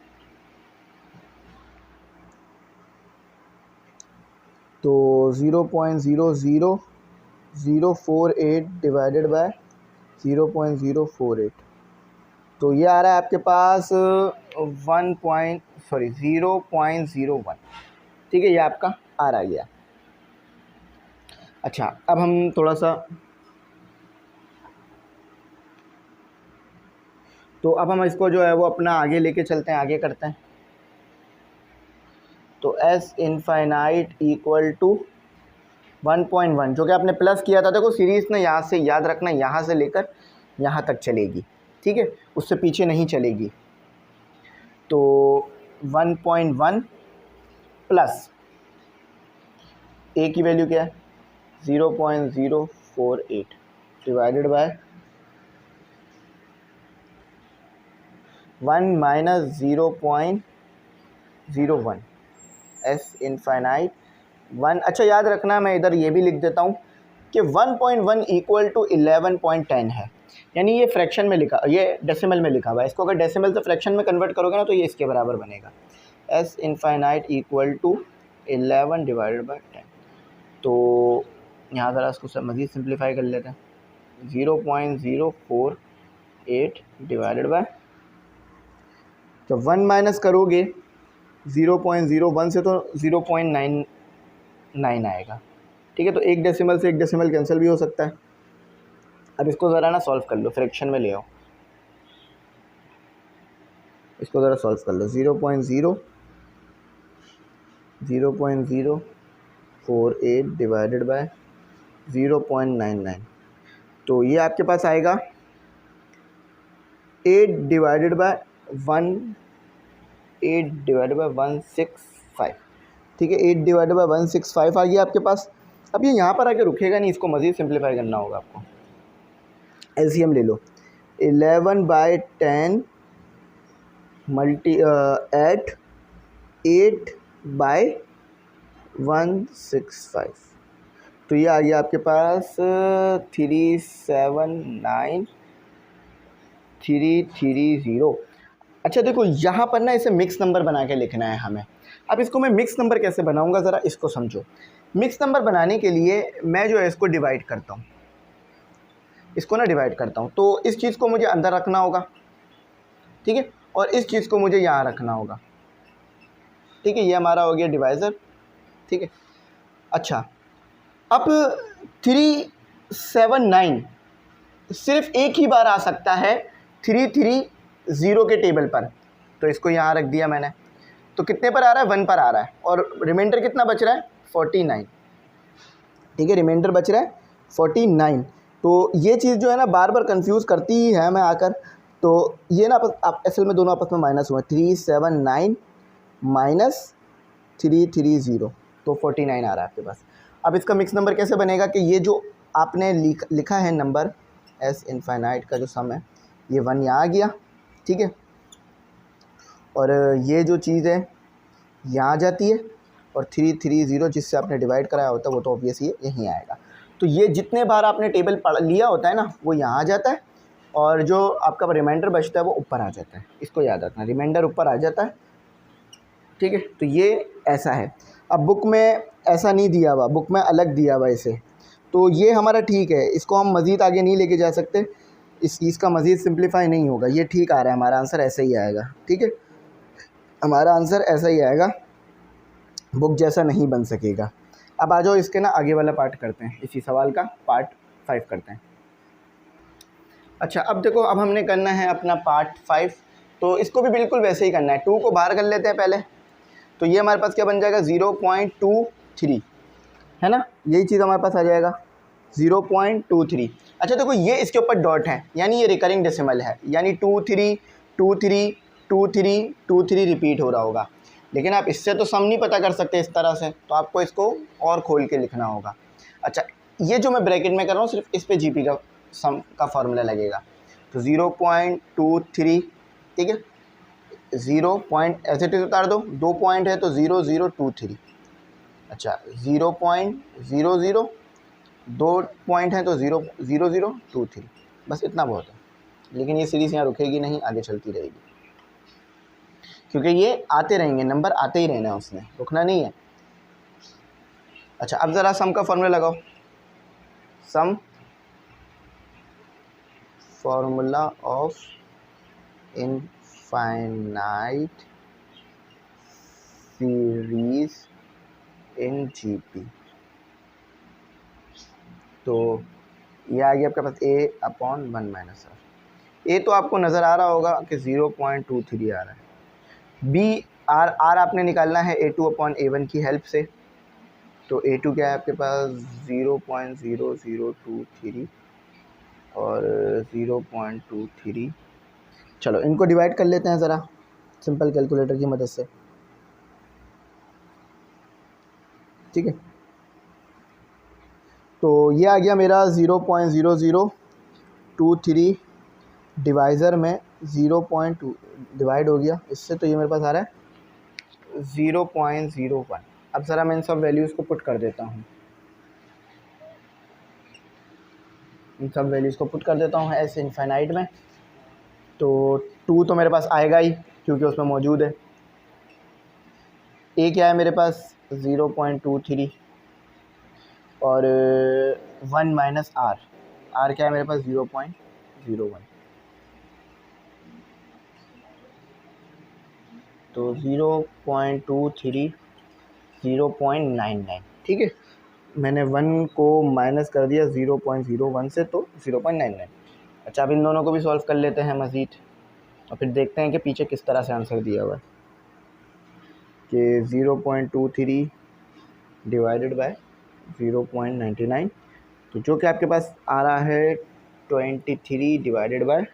तो 0.00048 डिवाइडेड बाय 0.048, तो ये आ रहा है आपके पास 0.01, ठीक है, ये आपका आ रहा गया। अच्छा, अब हम थोड़ा सा, तो अब हम इसको जो है वो अपना आगे लेके चलते हैं, आगे करते हैं। तो एस इनफाइनाइट इक्वल टू 1.1, जो कि आपने प्लस किया था, देखो सीरीज़ ने यहाँ से याद रखना, यहाँ से लेकर यहाँ तक चलेगी, ठीक है, उससे पीछे नहीं चलेगी। तो 1.1 प्लस ए की वैल्यू क्या है, 0.048 divided by 1 minus 0.01 S infinite 1। अच्छा याद रखना, मैं इधर ये भी लिख देता हूँ कि 1.1 इक्वल टू 11.10 है, यानी ये फ्रैक्शन में लिखा, ये डेसिमल में लिखा हुआ है। इसको अगर डेसिमल से फ्रैक्शन में कन्वर्ट करोगे ना तो ये इसके बराबर बनेगा, S infinite equal to 11 divided by 10। तो यहाँ ज़रा इसको मज़ीद सिंप्लीफाई कर लेते हैं, 0.048 डिवाइडेड बाय, जब 1 माइनस करोगे 0.01 से तो 0.99 आएगा, ठीक है। तो एक डेसिमल से एक डेसिमल कैंसिल भी हो सकता है। अब इसको ज़रा ना सॉल्व कर लो, फ्रैक्शन में ले आओ, इसको ज़रा सॉल्व कर लो, 0.048 डिवाइडेड बाय 0.99, तो ये आपके पास आएगा 8 डिवाइडेड बाय 165, ठीक है, 8 डिवाइडेड बाय 165 आ गया आपके पास। अब ये यहाँ पर आके रुकेगा नहीं, इसको मज़ीद सिंप्लीफाई करना होगा आपको। एलसीएम ले लो, 11 बाय 10 मल्टी एट 8 बाय 165, तो ये आ गया आपके पास 379330। अच्छा देखो यहाँ पर ना इसे मिक्स नंबर बना के लिखना है हमें। अब इसको मैं मिक्स नंबर कैसे बनाऊँगा, ज़रा इसको समझो। मिक्स नंबर बनाने के लिए मैं जो है इसको डिवाइड करता हूँ, इसको ना डिवाइड करता हूँ, तो इस चीज़ को मुझे अंदर रखना होगा, ठीक है, और इस चीज़ को मुझे यहाँ रखना होगा, ठीक है, ये हमारा हो गया डिवाइज़र, ठीक है। अच्छा, अब 379 सिर्फ एक ही बार आ सकता है 330 के टेबल पर, तो इसको यहाँ रख दिया मैंने। तो कितने पर आ रहा है, 1 पर आ रहा है, और रिमाइंडर कितना बच रहा है, 49, ठीक है, रिमाइंडर बच रहा है 49। तो ये चीज़ जो है ना बार बार कंफ्यूज करती ही है मैं आकर। तो ये ना आप असल में दोनों आपस में माइनस हुआ, 379 माइनस 330, तो 49 आ रहा है आपके पास। अब इसका मिक्स नंबर कैसे बनेगा कि ये जो आपने लिखा है नंबर एस इनफाइनाइट का जो सम है, ये 1 यहाँ आ गया, ठीक है, और ये जो चीज़ है यहाँ आ जाती है, और 330 जिससे आपने डिवाइड कराया होता है वो तो ऑब्वियस ये यहीं आएगा। तो ये जितने बार आपने टेबल पढ़ लिया होता है ना वो यहाँ आ जाता है, और जो आपका रिमाइंडर बचता है वो ऊपर आ जाता है। इसको याद रखना, रिमाइंडर ऊपर आ जाता है, ठीक है। तो ये ऐसा है। अब बुक में ऐसा नहीं दिया हुआ, बुक में अलग दिया हुआ इसे, तो ये हमारा ठीक है, इसको हम मज़ीद आगे नहीं लेके जा सकते, इस चीज़ का मज़ीद सिंप्लीफाई नहीं होगा। ये ठीक आ रहा है, हमारा आंसर ऐसा ही आएगा, ठीक है, हमारा आंसर ऐसा ही आएगा, बुक जैसा नहीं बन सकेगा। अब आ जाओ इसके ना आगे वाला पार्ट करते हैं, इसी सवाल का पार्ट 5 करते हैं। अच्छा, अब देखो, अब हमने करना है अपना पार्ट 5, तो इसको भी बिल्कुल वैसे ही करना है। 2 को बाहर कर लेते हैं पहले, तो ये हमारे पास क्या बन जाएगा 0.23, है ना, यही चीज़ हमारे पास आ जाएगा 0.23। अच्छा देखो, ये इसके ऊपर डॉट है, यानी ये रिकरिंग डेसिमल है, यानी 23 23 23 23 रिपीट हो रहा होगा। लेकिन आप इससे तो सम नहीं पता कर सकते इस तरह से, तो आपको इसको और खोल के लिखना होगा। अच्छा, ये जो मैं ब्रैकेट में कर रहा हूँ सिर्फ इस पे जीपी का सम का फॉर्मूला लगेगा, तो 0.23, ठीक है, 0 पॉइंट ऐसे टिक उतार दो, 2 पॉइंट है तो 0023। अच्छा, 0.00, 2 पॉइंट है तो 0.0023, बस इतना बहुत है। लेकिन ये सीरीज़ यहाँ रुकेगी नहीं, आगे चलती रहेगी, क्योंकि ये आते रहेंगे, नंबर आते ही रहना है, उसने रुकना नहीं है। अच्छा, अब ज़रा सम का फॉर्मूला लगाओ, sum formula of infinite series in GP. तो ये आ गया आपके पास a/1 - r। ए तो आपको नज़र आ रहा होगा कि 0.23 आ रहा है। बी आर आपने निकालना है a2/a1 की हेल्प से। तो a2 क्या है आपके पास 0.0023 और 0.23। चलो इनको डिवाइड कर लेते हैं ज़रा सिंपल कैलकुलेटर की मदद से, ठीक है। तो ये आ गया मेरा 0.0023 डिवाइज़र में 0.2 डिवाइड हो गया इससे, तो ये मेरे पास आ रहा है 0.01। अब ज़रा मैं इन सब वैल्यूज़ को पुट कर देता हूँ, इन सब वैल्यूज़ को पुट कर देता हूँ एस इनफाइनाइट में। तो 2 तो मेरे पास आएगा ही क्योंकि उसमें मौजूद है। ए क्या है मेरे पास 0.23 और 1 माइनस आर क्या है मेरे पास 0.01। तो 0.23 0.99, ठीक है। मैंने 1 को माइनस कर दिया 0.01 से, तो 0.99। अच्छा, अब इन दोनों को भी सॉल्व कर लेते हैं मज़ीद, और फिर देखते हैं कि पीछे किस तरह से आंसर दिया हुआ है कि 0.23 डिवाइडेड बाय 0.99, तो जो कि आपके पास आ रहा है 23 डिवाइडेड बाय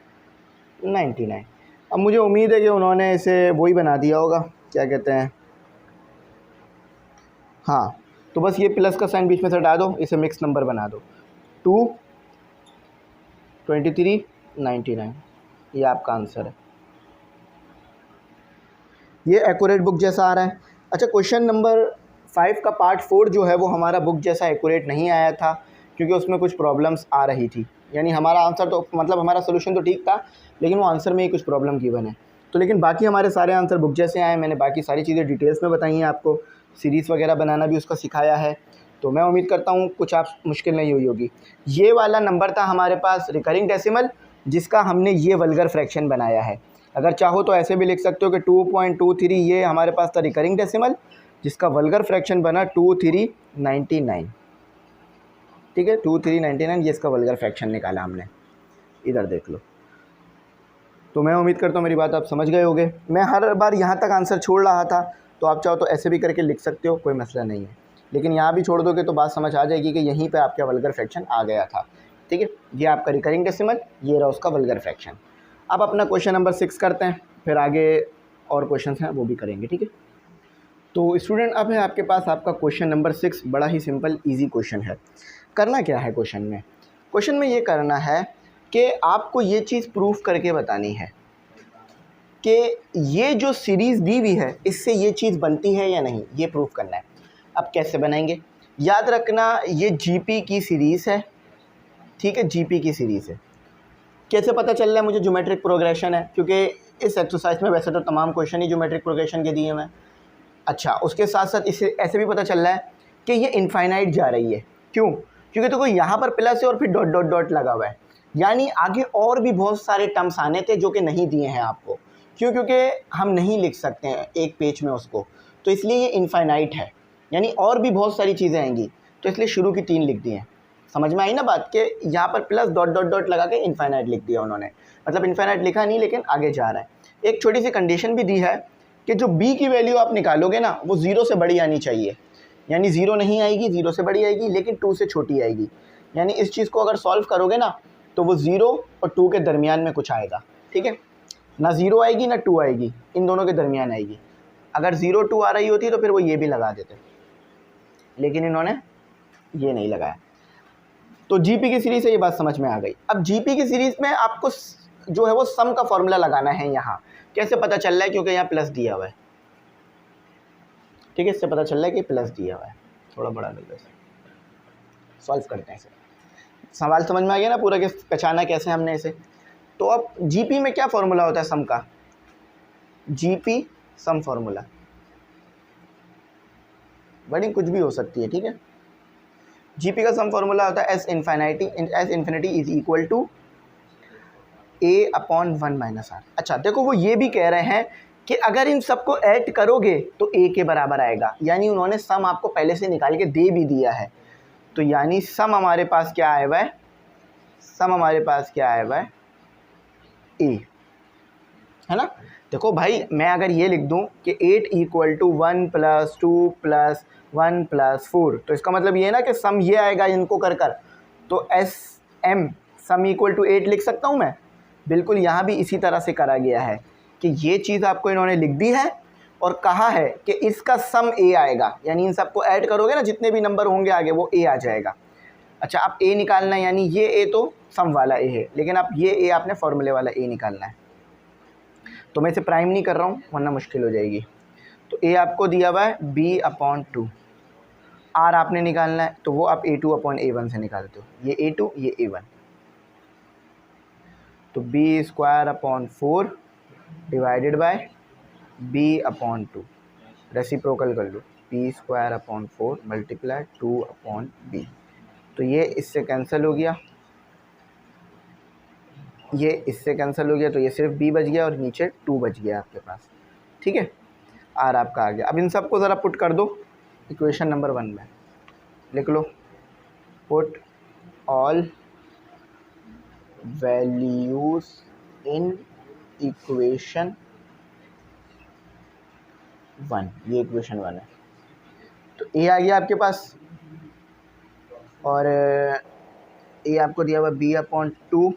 99। अब मुझे उम्मीद है कि उन्होंने इसे वही बना दिया होगा, क्या कहते हैं, हाँ, तो बस ये प्लस का साइन बीच में से हटा दो, इसे मिक्स नंबर बना दो। 2 23 99, ये आपका आंसर है। ये एक्यूरेट बुक जैसा आ रहा है। अच्छा, क्वेश्चन नंबर 5 का पार्ट 4 जो है वो हमारा बुक जैसा एक्यूरेट नहीं आया था, क्योंकि उसमें कुछ प्रॉब्लम्स आ रही थी। यानी हमारा आंसर तो मतलब हमारा सोल्यूशन तो ठीक था, लेकिन वो आंसर में ही कुछ प्रॉब्लम गिवन है। तो लेकिन बाकी हमारे सारे आंसर बुक जैसे आए। मैंने बाकी सारी चीज़ें डिटेल्स में बताई हैं आपको, सीरीज़ वगैरह बनाना भी उसका सिखाया है। तो मैं उम्मीद करता हूँ कुछ आप मुश्किल नहीं हुई होगी। ये वाला नंबर था हमारे पास रिकरिंग डेसिमल, जिसका हमने ये वल्गर फ्रैक्शन बनाया है। अगर चाहो तो ऐसे भी लिख सकते हो कि 2.23 ये हमारे पास था रिकरिंग डेसिमल, जिसका वल्गर फ्रैक्शन बना 2399, ठीक है, 2399 ये इसका वल्गर फ्रैक्शन निकाला हमने, इधर देख लो। तो मैं उम्मीद करता हूँ मेरी बात आप समझ गए होंगे। मैं हर बार यहाँ तक आंसर छोड़ रहा था, तो आप चाहो तो ऐसे भी करके लिख सकते हो, कोई मसला नहीं है। लेकिन यहाँ भी छोड़ दोगे तो बात समझ आ जाएगी कि यहीं पे आपका वल्गर फ्रैक्शन आ गया था। ठीक है, ये आपका रिकरिंग डेसिमल, ये रहा उसका वल्गर फ्रैक्शन। अब अपना क्वेश्चन नंबर 6 करते हैं, फिर आगे और क्वेश्चन हैं वो भी करेंगे। ठीक है, तो स्टूडेंट अब है आपके पास आपका क्वेश्चन नंबर 6, बड़ा ही सिंपल ईजी क्वेश्चन है। करना क्या है क्वेश्चन में ये करना है कि आपको ये चीज़ प्रूफ करके बतानी है कि ये जो सीरीज़ दी हुई है इससे ये चीज़ बनती है या नहीं, ये प्रूफ करना है। अब कैसे बनाएंगे, याद रखना ये जीपी की सीरीज़ है। ठीक है, जीपी की सीरीज़ है। कैसे पता चल रहा है मुझे, ज्योमेट्रिक प्रोग्रेशन है, क्योंकि इस एक्सरसाइज में वैसे तो तमाम क्वेश्चन ही ज्योमेट्रिक प्रोग्रेशन के दिए हैं। अच्छा, उसके साथ साथ इससे ऐसे भी पता चल रहा है कि ये इनफाइनाइट जा रही है। क्यों? क्योंकि देखो यहाँ पर प्लस है और फिर डॉट डॉट डॉट लगा हुआ है, यानी आगे और भी बहुत सारे टर्म्स आने थे जो कि नहीं दिए हैं आपको। क्यों? क्योंकि हम नहीं लिख सकते हैं एक पेज में उसको, तो इसलिए ये इनफाइनाइट है, यानी और भी बहुत सारी चीज़ें आएंगी, तो इसलिए शुरू की 3 लिख दी हैं। समझ में आई ना बात, कि यहाँ पर प्लस डॉट डॉट डॉट लगा के इनफाइनाइट लिख दिया उन्होंने, मतलब इनफाइनाइट लिखा नहीं लेकिन आगे जा रहा है। एक छोटी सी कंडीशन भी दी है कि जो b की वैल्यू आप निकालोगे ना वो 0 से बड़ी आनी चाहिए, यानी 0 नहीं आएगी, 0 से बड़ी आएगी, लेकिन 2 से छोटी आएगी। यानी इस चीज़ को अगर सॉल्व करोगे ना तो वो 0 और 2 के दरमियान में कुछ आएगा। ठीक है, ना 0 आएगी ना 2 आएगी, इन दोनों के दरमियान आएगी। अगर 0 2 आ रही होती तो फिर वो ये भी लगा देते, लेकिन इन्होंने ये नहीं लगाया। तो जीपी की सीरीज़ से ये बात समझ में आ गई। अब जीपी की सीरीज़ में आपको जो है वो सम का फॉर्मूला लगाना है। यहाँ कैसे पता चल रहा है, क्योंकि यहाँ प्लस दिया हुआ है। ठीक है, इससे पता चल रहा है कि प्लस दिया हुआ है। थोड़ा बड़ा कर दो, सॉल्व करते हैं इसे। सवाल समझ में आ गया ना पूरा, कि पहचाना कैसे हमने इसे। तो अब जीपी में क्या फॉर्मूला होता है सम का, जीपी सम फॉर्मूला बड़ी कुछ भी हो सकती है। ठीक है, जीपी का सम फॉर्मूला होता है S infinity is equal to a upon 1 minus r. अच्छा देखो, वो ये भी कह रहे हैं कि अगर इन सबको ऐड करोगे तो a के बराबर आएगा, यानी उन्होंने सम आपको पहले से निकाल के दे भी दिया है। तो यानी सम हमारे पास क्या आया हुआ है, सम हमारे पास क्या आया हुआ है, a है ना। देखो भाई, मैं अगर ये लिख दूं कि 8 इक्वल टू 1 + 2 + 1 + 4, तो इसका मतलब ये है ना कि सम ये आएगा इनको कर कर, तो S M sum equal to 8 लिख सकता हूँ मैं। बिल्कुल, यहाँ भी इसी तरह से करा गया है कि ये चीज़ आपको इन्होंने लिख दी है और कहा है कि इसका सम a आएगा, यानी इन सबको ऐड करोगे ना जितने भी नंबर होंगे आगे वो a आ जाएगा। अच्छा, आप a निकालना है, यानी ये a तो सम वाला a है, लेकिन आप ये a आपने फॉर्मूले वाला a निकालना है। तो मैं इसे प्राइम नहीं कर रहा हूँ वरना मुश्किल हो जाएगी। तो a आपको दिया हुआ है b/2, r आपने निकालना है, तो वो आप a2/a1 से निकालते हो, ये a2 ये a1। तो b² divided by b/2, reciprocal कर लो, b² मल्टीप्लाई 2/b। तो ये इससे कैंसिल हो गया, ये इससे कैंसिल हो गया, तो ये सिर्फ b बच गया और नीचे 2 बच गया आपके पास। ठीक है, r आपका आ गया। अब इन सबको ज़रा पुट कर दो इक्वेशन नंबर 1 में, लिख लो put all values in equation 1, ये इक्वेशन 1 है। तो a आ गया आपके पास, और a आपको दिया हुआ b/2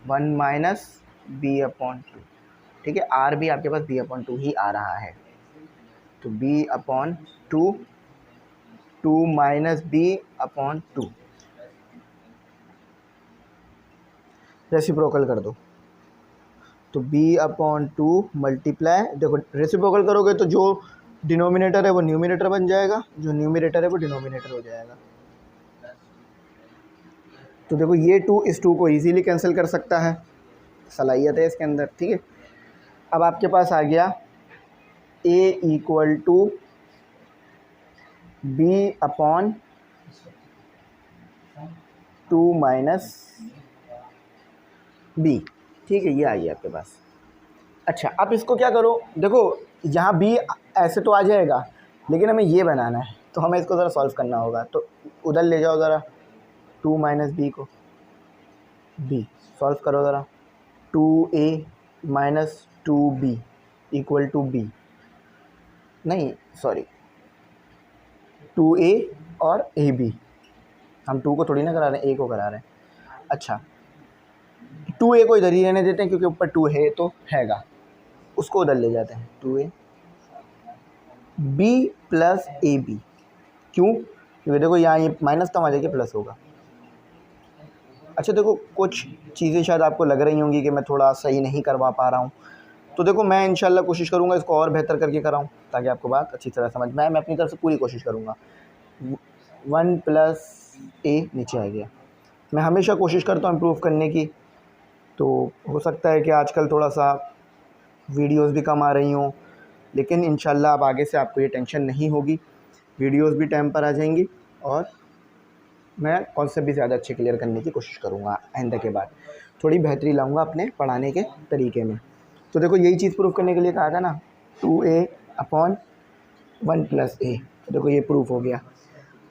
1 माइनस b/2। ठीक है, r भी आपके पास b/2 ही आ रहा है, तो b/2 2 माइनस b/2 रेसिप्रोकल कर दो, तो b/2 मल्टीप्लाई, देखो रेसिप्रोकल करोगे तो जो डिनोमिनेटर है वो न्यूमिनेटर बन जाएगा, जो न्यूमिनेटर है वो डिनोमिनेटर हो जाएगा। तो देखो ये 2 इस 2 को इजीली कैंसिल कर सकता है, सलाहियत है इसके अंदर। ठीक है, अब आपके पास आ गया a equal to b/2 minus b। ठीक है, ये आ गया आपके पास। अच्छा, अब इसको क्या करो, देखो यहाँ b ऐसे तो आ जाएगा, लेकिन हमें ये बनाना है, तो हमें इसको ज़रा सॉल्व करना होगा। तो उधर ले जाओ ज़रा 2 माइनस b को, b सॉल्व करो ज़रा, 2a minus 2b equal to b, नहीं सॉरी 2a और ab, हम 2 को थोड़ी ना करा रहे हैं, a को करा रहे हैं। अच्छा 2a को इधर ही रहने देते हैं क्योंकि ऊपर 2 है तो हैगा, उसको उधर ले जाते हैं 2a b plus A B. क्यों? क्योंकि देखो यहाँ ये माइनस टर्म आ जाएगी, प्लस होगा। अच्छा देखो कुछ चीज़ें शायद आपको लग रही होंगी कि मैं थोड़ा सही नहीं करवा पा रहा हूँ, तो देखो मैं इंशाल्लाह कोशिश करूँगा इसको और बेहतर करके कराऊँ ताकि आपको बात अच्छी तरह समझ में आए। मैं अपनी तरफ से पूरी कोशिश करूँगा। 1 प्लस ए नीचे आ गया। मैं हमेशा कोशिश करता हूँ इम्प्रूव करने की, तो हो सकता है कि आजकल थोड़ा सा वीडियोस भी कम आ रही हों, लेकिन इंशाल्लाह अब आगे से आपको ये टेंशन नहीं होगी, वीडियोस भी टाइम पर आ जाएंगी और मैं कॉन्सेप्ट भी ज़्यादा अच्छे क्लियर करने की कोशिश करूँगा। आइंदा के बाद थोड़ी बेहतरी लाऊंगा अपने पढ़ाने के तरीके में। तो देखो यही चीज़ प्रूफ करने के लिए कहा था ना, 2a अपॉन 1 प्लस ए। तो देखो ये प्रूफ हो गया।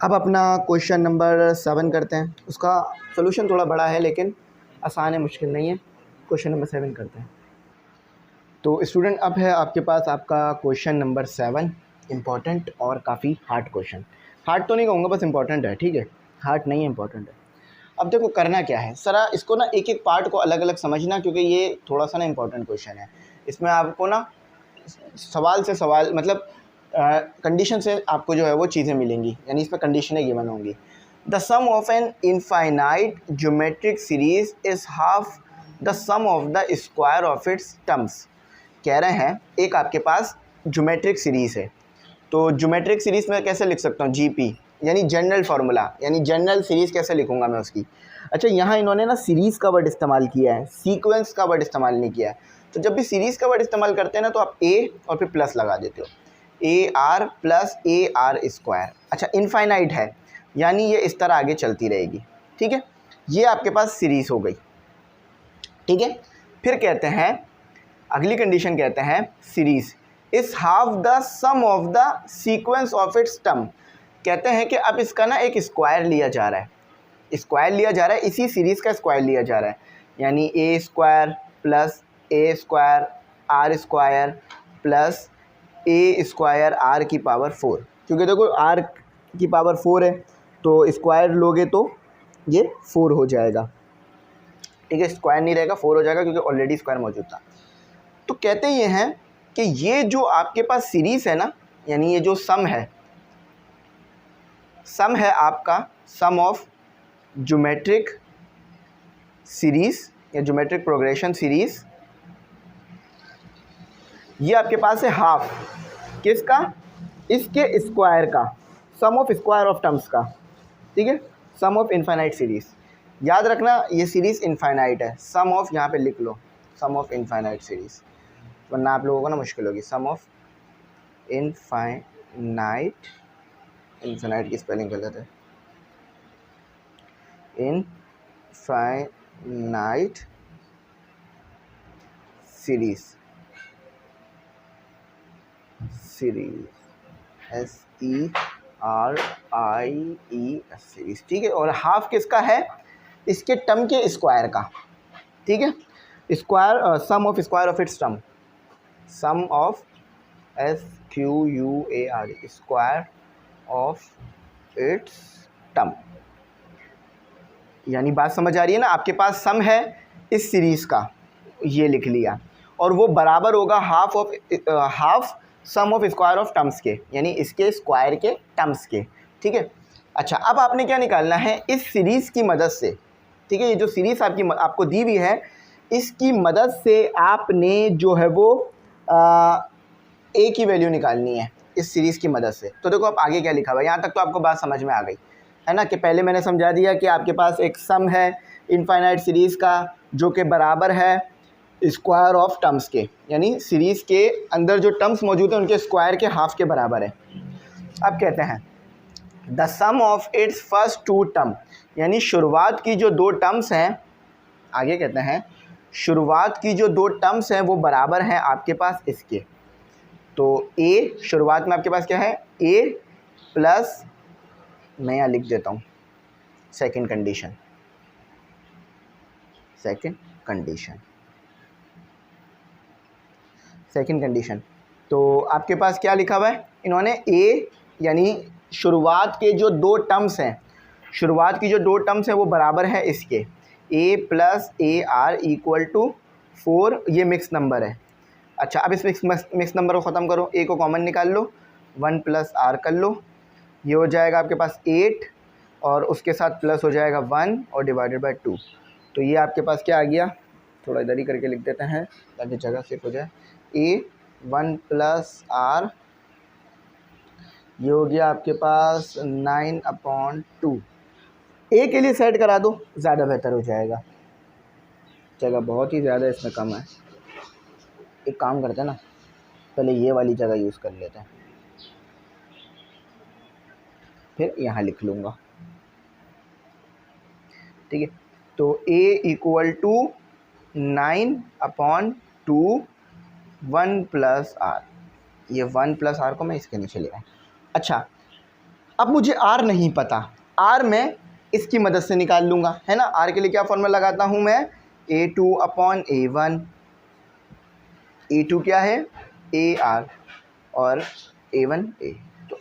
अब अपना क्वेश्चन नंबर 7 करते हैं। उसका सोल्यूशन थोड़ा बड़ा है लेकिन आसान है, मुश्किल नहीं है। क्वेश्चन नंबर 7 करते हैं। तो स्टूडेंट अब है आपके पास आपका क्वेश्चन नंबर 7, इम्पॉर्टेंट और काफ़ी हार्ड क्वेश्चन। हार्ड तो नहीं कहूँगा, बस इम्पॉर्टेंट है, ठीक है, हार्ड नहीं है, इम्पॉर्टेंट है। अब देखो करना क्या है, सरा इसको ना एक एक पार्ट को अलग अलग समझना, क्योंकि ये थोड़ा सा ना इम्पॉर्टेंट क्वेश्चन है। इसमें आपको ना सवाल से सवाल मतलब कंडीशन से आपको जो है वो चीज़ें मिलेंगी, यानी इसमें कंडीशनें गिवन होंगी। The sum of an infinite geometric series is half the sum of the square of its terms. कह रहे हैं एक आपके पास ज्योमेट्रिक सीरीज़ है, तो ज्योमेट्रिक सीरीज़ में कैसे लिख सकता हूँ, जीपी यानी जनरल फार्मूला, यानी जनरल सीरीज़ कैसे लिखूंगा मैं उसकी। अच्छा यहाँ इन्होंने ना सीरीज़ का वर्ड इस्तेमाल किया है, सीक्वेंस का वर्ड इस्तेमाल नहीं किया है। तो जब भी सीरीज़ का वर्ड इस्तेमाल करते हैं ना तो आप ए और फिर प्लस लगा देते हो, A R plus A are square. अच्छा इनफाइनाइट है यानी ये इस तरह आगे चलती रहेगी, ठीक है, ये आपके पास सीरीज़ हो गई, ठीक है। फिर कहते हैं अगली कंडीशन, कहते हैं series is half the sum of the sequence of its term. कहते हैं कि अब इसका ना एक स्क्वायर लिया जा रहा है, स्क्वायर लिया जा रहा है, इसी सीरीज़ का स्क्वायर लिया जा रहा है, यानी A square plus A square R square plus A square R की पावर 4। क्योंकि देखो आर की पावर 4 है तो स्क्वायर लोगे तो ये 4 हो जाएगा, ठीक है, स्क्वायर नहीं रहेगा, 4 हो जाएगा क्योंकि ऑलरेडी स्क्वायर मौजूद था। तो कहते ये हैं कि ये जो आपके पास सीरीज़ है ना, यानी ये जो सम है आपका सम ऑफ ज्योमेट्रिक सीरीज़ या ज्योमेट्रिक प्रोग्रेशन सीरीज़, ये आपके पास है हाफ किसका, इसके स्क्वायर का, सम ऑफ स्क्वायर ऑफ टर्म्स का, ठीक है, सम ऑफ इनफाइनाइट सीरीज़। याद रखना ये सीरीज़ इनफाइनाइट है, सम ऑफ यहाँ पे लिख लो, सम ऑफ इनफाइनाइट सीरीज़, वरना आप लोगों को ना मुश्किल होगी। सम ऑफ इनफाइनाइट, इनफाइनाइट की स्पेलिंग गलत है, infinite series, series SERIES series, ठीक है। और हाफ किसका है, इसके टर्म के स्क्वायर का, ठीक है, square sum of square of its term, sum of SQUAR square of its term. यानी बात समझ आ रही है ना, आपके पास सम है इस सीरीज़ का, ये लिख लिया, और वो बराबर होगा half sum of square of terms के, यानी इसके स्क्वायर के टर्म्स के, ठीक है। अच्छा अब आपने क्या निकालना है, इस सीरीज़ की मदद से, ठीक है, ये जो सीरीज़ आपको दी हुई है इसकी मदद से आपने जो है वो ए की वैल्यू निकालनी है इस सीरीज़ की मदद से। तो देखो अब आगे क्या लिखा हुआ है, यहाँ तक तो आपको बात समझ में आ गई है ना, कि पहले मैंने समझा दिया कि आपके पास एक सम है इनफाइनाइट सीरीज़ का जो कि बराबर है स्क्वायर ऑफ टर्म्स के, यानी सीरीज़ के अंदर जो टर्म्स मौजूद हैं उनके स्क्वायर के हाफ के बराबर है। अब कहते हैं the sum of its first 2 term, यानी शुरुआत की जो 2 टर्म्स हैं, आगे कहते हैं शुरुआत की जो 2 टर्म्स हैं वो बराबर हैं आपके पास इसके। तो ए शुरुआत में आपके पास क्या है, ए प्लस, मैं यहाँ लिख देता हूँ सेकंड कंडीशन, सेकंड कंडीशन। तो आपके पास क्या लिखा हुआ है, इन्होंने ए यानी शुरुआत के जो दो टर्म्स हैं, शुरुआत की जो दो टर्म्स हैं वो बराबर है इसके, a plus A R equal to 4, ये मिक्स नंबर है। अच्छा, अब इस मिक्स नंबर को ख़त्म करो, a को कॉमन निकाल लो, 1 प्लस आर कर लो, ये हो जाएगा आपके पास 8 और उसके साथ प्लस हो जाएगा 1 और डिवाइडेड बाय 2। तो ये आपके पास क्या आ गया, थोड़ा इधर ही करके लिख देते हैं ताकि जगह सेफ हो जाए, a 1 प्लस आर, ये हो गया आपके पास 9/2। ए के लिए सेट करा दो, ज़्यादा बेहतर हो जाएगा, जगह बहुत ही ज़्यादा इसमें कम है। एक काम करते हैं ना, पहले ये वाली जगह यूज़ कर लेते हैं, फिर यहाँ लिख लूँगा, ठीक है। तो a equal to 9/2 1 plus r, ये 1 प्लस आर को मैं इसके नीचे ले आया। अच्छा, अब मुझे r नहीं पता, r मैं इसकी मदद से निकाल लूँगा, है ना। r के लिए क्या फॉर्मूला लगाता हूँ मैं, a2/a1, a2 क्या है ar और a1 a, तो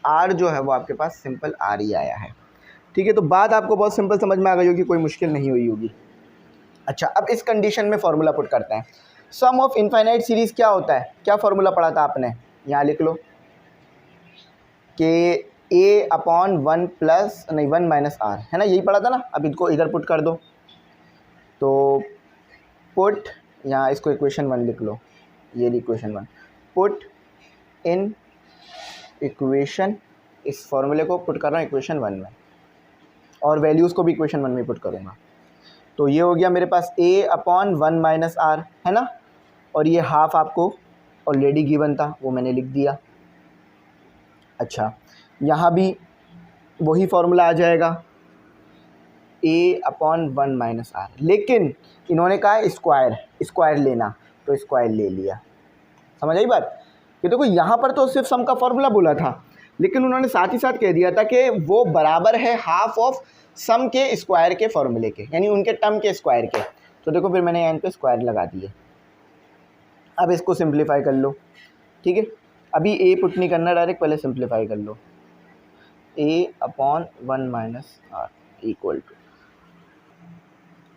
r जो है वो आपके पास सिंपल r ही आया है, ठीक है। तो बात आपको बहुत सिंपल समझ में आ गई होगी, कोई मुश्किल नहीं हुई होगी। अच्छा, अब इस कंडीशन में फॉर्मूला पुट करते हैं। सम ऑफ इनफाइनाइट सीरीज़ क्या होता है, क्या फॉर्मूला पढ़ा था आपने, यहाँ लिख लो कि a/1 प्लस नहीं 1 माइनस आर, है ना, यही पढ़ा था ना। अब इनको इधर पुट कर दो, तो पुट, यहाँ इसको इक्वेशन 1 लिख लो, ये इक्वेशन 1, पुट इन इक्वेशन, इस फॉर्मूले को पुट कर रहा हूँ इक्वेशन 1 में और वैल्यूज़ को भी इक्वेशन 1 में पुट करूँगा। तो ये हो गया मेरे पास a/1 माइनस आर, है ना, और ये हाफ आपको ऑलरेडी गिवन था, वो मैंने लिख दिया। अच्छा, यहाँ भी वही फॉर्मूला आ जाएगा a/1 माइनस आर, लेकिन इन्होंने कहा स्क्वायर लेना, तो स्क्वायर ले लिया। समझ आई बात, कि देखो यहाँ पर तो सिर्फ सम का फॉर्मूला बोला था, लेकिन उन्होंने साथ ही साथ कह दिया था कि वो बराबर है हाफ ऑफ सम के स्क्वायर के फॉर्मूले के, यानी उनके टर्म के स्क्वायर के। तो देखो फिर मैंने यहाँ पे स्क्वायर लगा दिए। अब इसको सिंप्लीफाई कर लो, ठीक है। अभी a पुट नहीं करना डायरेक्ट, पहले सिंप्लीफाई कर लो, a/1 minus r equal to,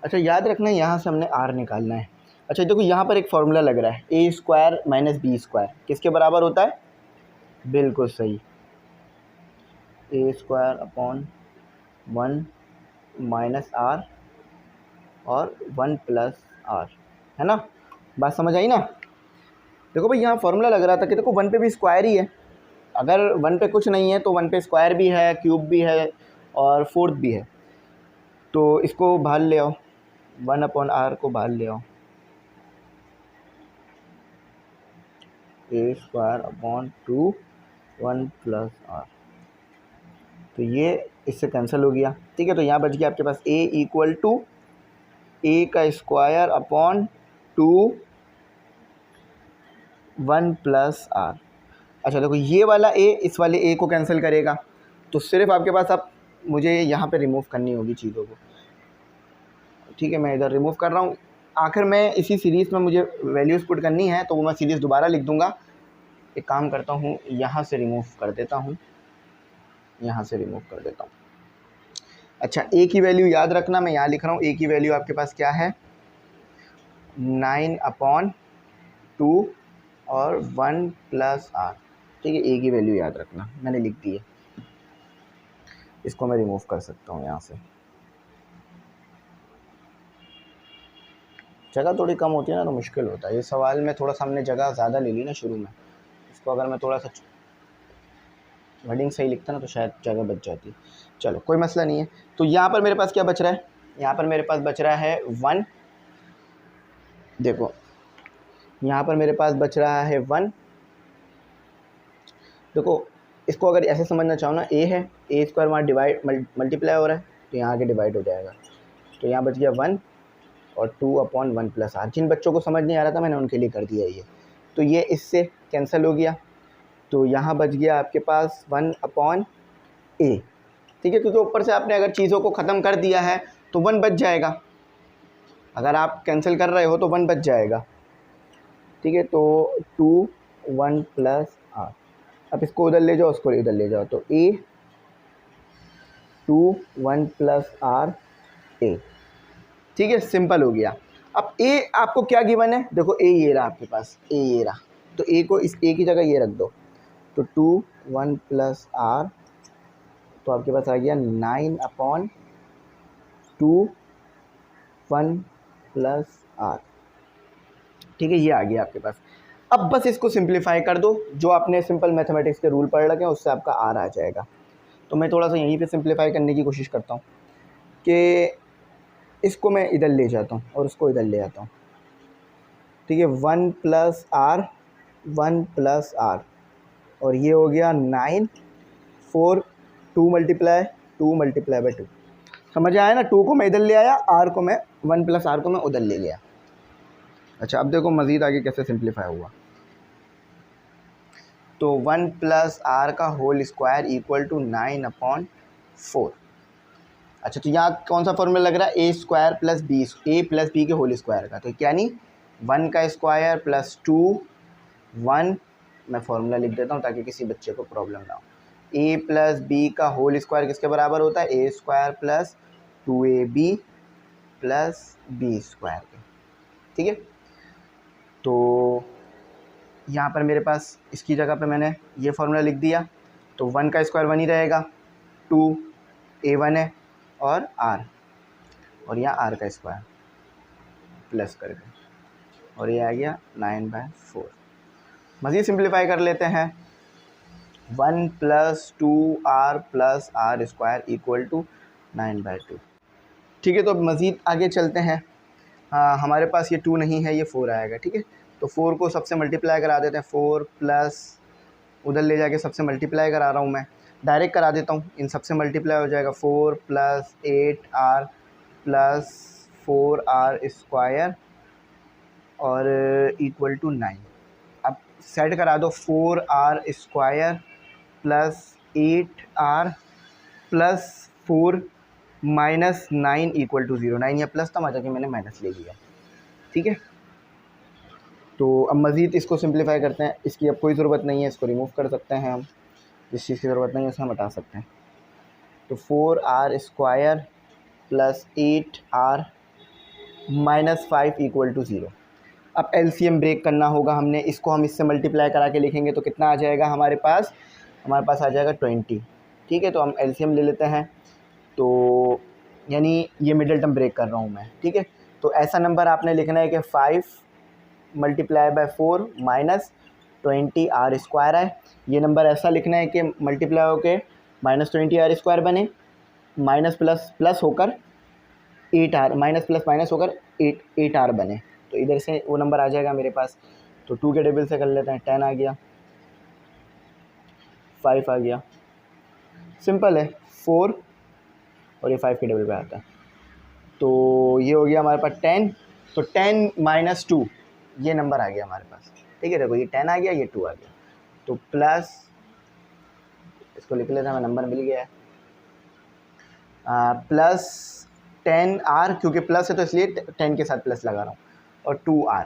अच्छा याद रखना यहाँ से हमने r निकालना है। अच्छा देखो यहाँ पर एक फॉर्मूला लग रहा है, a square minus B square किसके बराबर होता है, बिल्कुल सही, a square upon 1 minus r और 1 प्लस आर, है ना। बात समझ आई ना। देखो भाई यहाँ फॉर्मूला लग रहा था कि देखो 1 पे भी स्क्वायर ही है, अगर 1 पे कुछ नहीं है तो 1 पे स्क्वायर भी है, क्यूब भी है और फोर्थ भी है, तो इसको बाहर ले आओ, 1/r को बाहर ले आओ, a square upon 2 1 plus r, तो ये इससे कैंसिल हो गया, ठीक है। तो यहाँ बच गया आपके पास a इक्वल टू a का स्क्वायर अपॉन 2 1 प्लस आर। अच्छा देखो ये वाला a इस वाले a को कैंसिल करेगा, तो सिर्फ आपके पास अब मुझे यहाँ पे रिमूव करनी होगी चीज़ों को, ठीक है। मैं इधर रिमूव कर रहा हूँ, आखिर में इसी सीरीज़ में मुझे वैल्यूज़ पुट करनी है, तो वो मैं सीरीज़ दोबारा लिख दूँगा। एक काम करता हूँ, यहाँ से रिमूव कर देता हूँ, यहाँ से रिमूव कर देता हूँ। अच्छा, a की वैल्यू याद रखना, मैं यहाँ लिख रहा हूँ, a की वैल्यू आपके पास क्या है, 9/2 और 1 प्लस आर, ठीक है। a की वैल्यू याद रखना, मैंने लिख दी है, इसको मैं रिमूव कर सकता हूँ यहाँ से। जगह थोड़ी कम होती है ना तो मुश्किल होता है, ये सवाल में थोड़ा सा हमने जगह ज़्यादा ले ली ना शुरू में, इसको अगर मैं थोड़ा सा वर्डिंग सही लिखता ना तो शायद जगह बच जाती। चलो कोई मसला नहीं है। तो यहाँ पर मेरे पास क्या बच रहा है, यहाँ पर मेरे पास बच रहा है 1, देखो यहाँ पर मेरे पास बच रहा है 1, देखो इसको अगर ऐसे समझना चाहो ना, a है, a स्क्वायर वहाँ डिवाइड मल्टीप्लाई हो रहा है तो यहाँ आके डिवाइड हो जाएगा, तो यहाँ बच गया 1 और 2/1 प्लस आर। जिन बच्चों को समझ नहीं आ रहा था मैंने उनके लिए कर दिया ये, तो ये इससे कैंसिल हो गया, तो यहाँ बच गया आपके पास 1/a, ठीक है। क्योंकि ऊपर से आपने अगर चीज़ों को ख़त्म कर दिया है तो 1 बच जाएगा, अगर आप कैंसिल कर रहे हो तो 1 बच जाएगा, ठीक है। तो 2 1 प्लस आर, अब इसको उधर ले जाओ, उसको इधर ले जाओ, तो a 2 1 प्लस आर ए। ठीक है, सिंपल हो गया। अब a आपको क्या गिवन है, देखो a ये रहा आपके पास, a ये रहा, तो a को इस a की जगह ये रख दो, तो 2 1 प्लस आर, तो आपके पास आ गया 9/2 1 प्लस आर। ठीक है, ये आ गया आपके पास। अब बस इसको सिंप्लीफाई कर दो, जो आपने सिंपल मैथमेटिक्स के रूल पढ़ रखे हैं उससे आपका आर आ जाएगा। तो मैं थोड़ा सा यहीं पे सिंप्लीफाई करने की कोशिश करता हूँ कि इसको मैं इधर ले जाता हूँ और उसको इधर ले आता हूँ। ठीक है, 1 प्लस आर 1 प्लस आर, और ये हो गया 9 4 2 मल्टीप्लाई 2 समझ आया ना। 2 को मैं इधर ले आया, आर को मैं 1 प्लस आर को मैं उधर ले गया। अच्छा, अब देखो मज़ीद आगे कैसे सिंप्लीफाई हुआ। तो 1 प्लस आर का होल स्क्वायर इक्वल टू 9/4। अच्छा, तो यहाँ कौन सा फॉर्मूला लग रहा है, A square plus B, A plus B के होल स्क्वायर का, तो क्या नहीं 1 का स्क्वायर प्लस 2 1, मैं फॉर्मूला लिख देता हूँ ताकि किसी बच्चे को प्रॉब्लम ना हो। ए प्लस बी का होल स्क्वायर किसके बराबर होता है, A square plus 2ab plus B square के। ठीक है, तो यहाँ पर मेरे पास इसकी जगह पे मैंने ये फार्मूला लिख दिया, तो 1 का स्क्वायर 1 ही रहेगा, 2 a1 है और r, और यहाँ r का स्क्वायर प्लस करके, और ये आ गया 9/4। मज़ीद सिंप्लीफाई कर लेते हैं, 1 plus 2r plus r square equal to 9/2। ठीक है, तो अब मज़ीद आगे चलते हैं। हाँ, हमारे पास ये 2 नहीं है, ये 4 आएगा। ठीक है, तो 4 को सबसे मल्टीप्लाई करा देते हैं, 4 प्लस उधर ले जाके सबसे मल्टीप्लाई करा रहा हूँ मैं, डायरेक्ट करा देता हूँ, इन सबसे मल्टीप्लाई हो जाएगा, 4 plus 8r plus 4r square और इक्वल टू 9। अब सेट करा दो, 4r square plus 8r plus 4 minus 9 equal to 0। 9 या प्लस था, मजा कि मैंने माइनस ले लिया। ठीक है, तो अब मज़ीद इसको सिंप्लीफाई करते हैं। इसकी अब कोई ज़रूरत नहीं है, इसको रिमूव कर सकते हैं हम, जिस चीज़ की ज़रूरत नहीं है उसे हम हटा सकते हैं। तो 4r square plus 8r minus 5 equal to 0। अब एलसीएम ब्रेक करना होगा हमने, इसको हम इससे मल्टीप्लाई करा के लिखेंगे तो कितना आ जाएगा हमारे पास आ जाएगा 20। ठीक है, तो हम एलसीएम ले लेते हैं, तो यानी ये मिडिल टर्म ब्रेक कर रहा हूँ मैं। ठीक है, तो ऐसा नंबर आपने लिखना है कि 5 multiply by 4 minus 20r square है। ये नंबर ऐसा लिखना है कि मल्टीप्लाई होकर माइनस 20r स्क्वायर बने, माइनस प्लस प्लस होकर 8r, माइनस प्लस माइनस होकर 8r बने, तो इधर से वो नंबर आ जाएगा मेरे पास। तो 2 के टेबल से कर लेते हैं, 10 आ गया, 5 आ गया, सिंपल है, 4 और ये 5 के टेबल पे आता है, तो ये हो गया हमारे पास 10। तो 10 माइनस 2 ये नंबर आ गया हमारे पास। ठीक है, देखो ये 10 आ गया, ये 2 आ गया, तो प्लस इसको लिख लेते हैं, हमें नंबर मिल गया है, प्लस 10r, क्योंकि प्लस है तो इसलिए 10 के साथ प्लस लगा रहा हूँ, और 2r,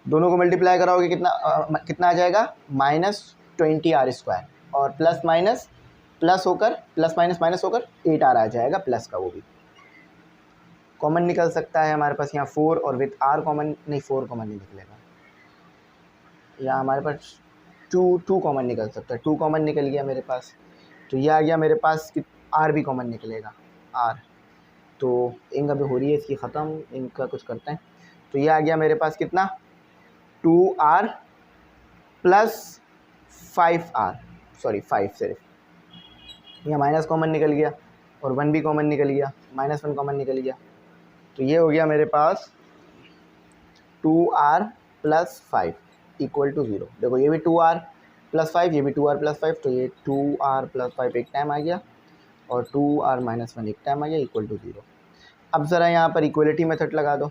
दोनों को मल्टीप्लाई कराओगे कितना आ जाएगा, माइनस 20r स्क्वायर, और प्लस माइनस प्लस होकर प्लस माइनस माइनस होकर 8r आ जाएगा प्लस का, वो भी कॉमन निकल सकता है हमारे पास यहाँ 4, और विथ r कॉमन नहीं, 4 कॉमन नहीं निकलेगा, यहाँ हमारे पास 2 कॉमन निकल सकता है, 2 कॉमन निकल गया मेरे पास, तो ये आ गया मेरे पास कि r भी कॉमन निकलेगा, r, तो इंक अभी हो रही है इसकी ख़त्म, इनका कुछ करते हैं, तो ये आ गया मेरे पास कितना 2r प्लस 5r, सॉरी 5 सिर्फ, यह माइनस कॉमन निकल गया और 1 भी कॉमन निकल गया, -1 कॉमन निकल गया, तो ये हो गया मेरे पास 2r प्लस 5 इक्वल टू 0। देखो ये भी 2r प्लस 5, ये भी 2r प्लस 5, तो ये 2r प्लस 5 एक टाइम आ गया और 2r माइनस 1 एक टाइम आ गया इक्वल टू 0। अब ज़रा यहाँ पर इक्वलिटी मेथड लगा दो,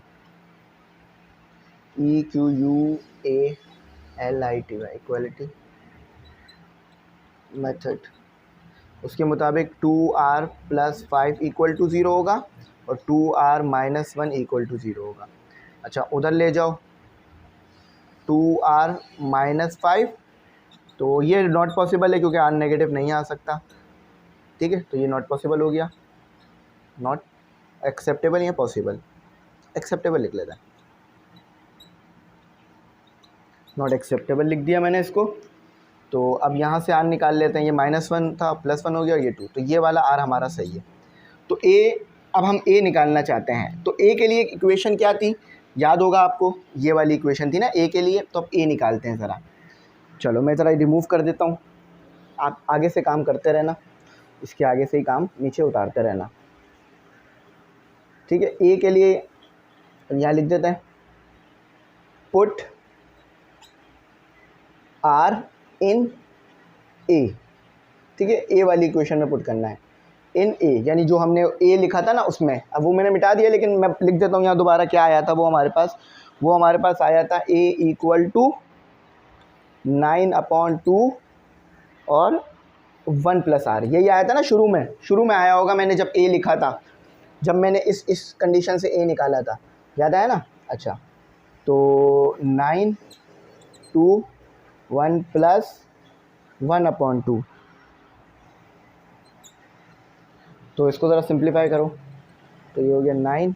EQUALITY इक्वलिटी मेथड, उसके मुताबिक 2r प्लस 5 इक्वल टू 0 होगा और 2r माइनस 1 इक्वल टू 0 होगा। अच्छा, उधर ले जाओ, 2r माइनस 5, तो ये नॉट पॉसिबल है क्योंकि आर नेगेटिव नहीं आ सकता, ठीक है, तो ये नॉट पॉसिबल हो गया, नॉट एक्सेप्टेबल या पॉसिबल, एक्सेप्टेबल लिख लेते हैं, नॉट एक्सेप्टेबल लिख दिया मैंने इसको। तो अब यहाँ से आर निकाल लेते हैं, ये -1 था, +1 हो गया और ये 2, तो ये वाला आर हमारा सही है। तो ए, अब हम ए निकालना चाहते हैं, तो ए के लिए इक्वेशन क्या थी, याद होगा आपको, ये वाली इक्वेशन थी ना ए के लिए, तो अब ए निकालते हैं ज़रा। चलो मैं ज़रा रिमूव कर देता हूँ, आप आगे से काम करते रहना, इसके आगे से ही काम नीचे उतारते रहना, ठीक है। ए के लिए यहाँ लिख देते हैं, पुट आर इन ए, ठीक है, ए वाली इक्वेशन में पुट करना है, इन ए, यानी जो हमने ए लिखा था ना उसमें, अब वो मैंने मिटा दिया, लेकिन मैं लिख देता हूँ यहाँ दोबारा क्या आया था वो हमारे पास आया था ए इक्वल टू 9/2 और 1 + r, यही आया था ना शुरू में आया होगा, मैंने जब ए लिखा था, जब मैंने इस कंडीशन से ए निकाला था, याद आया ना। अच्छा, तो 9 2 1 + 1/2, तो इसको ज़रा सिंप्लीफाई करो, तो ये हो गया 9,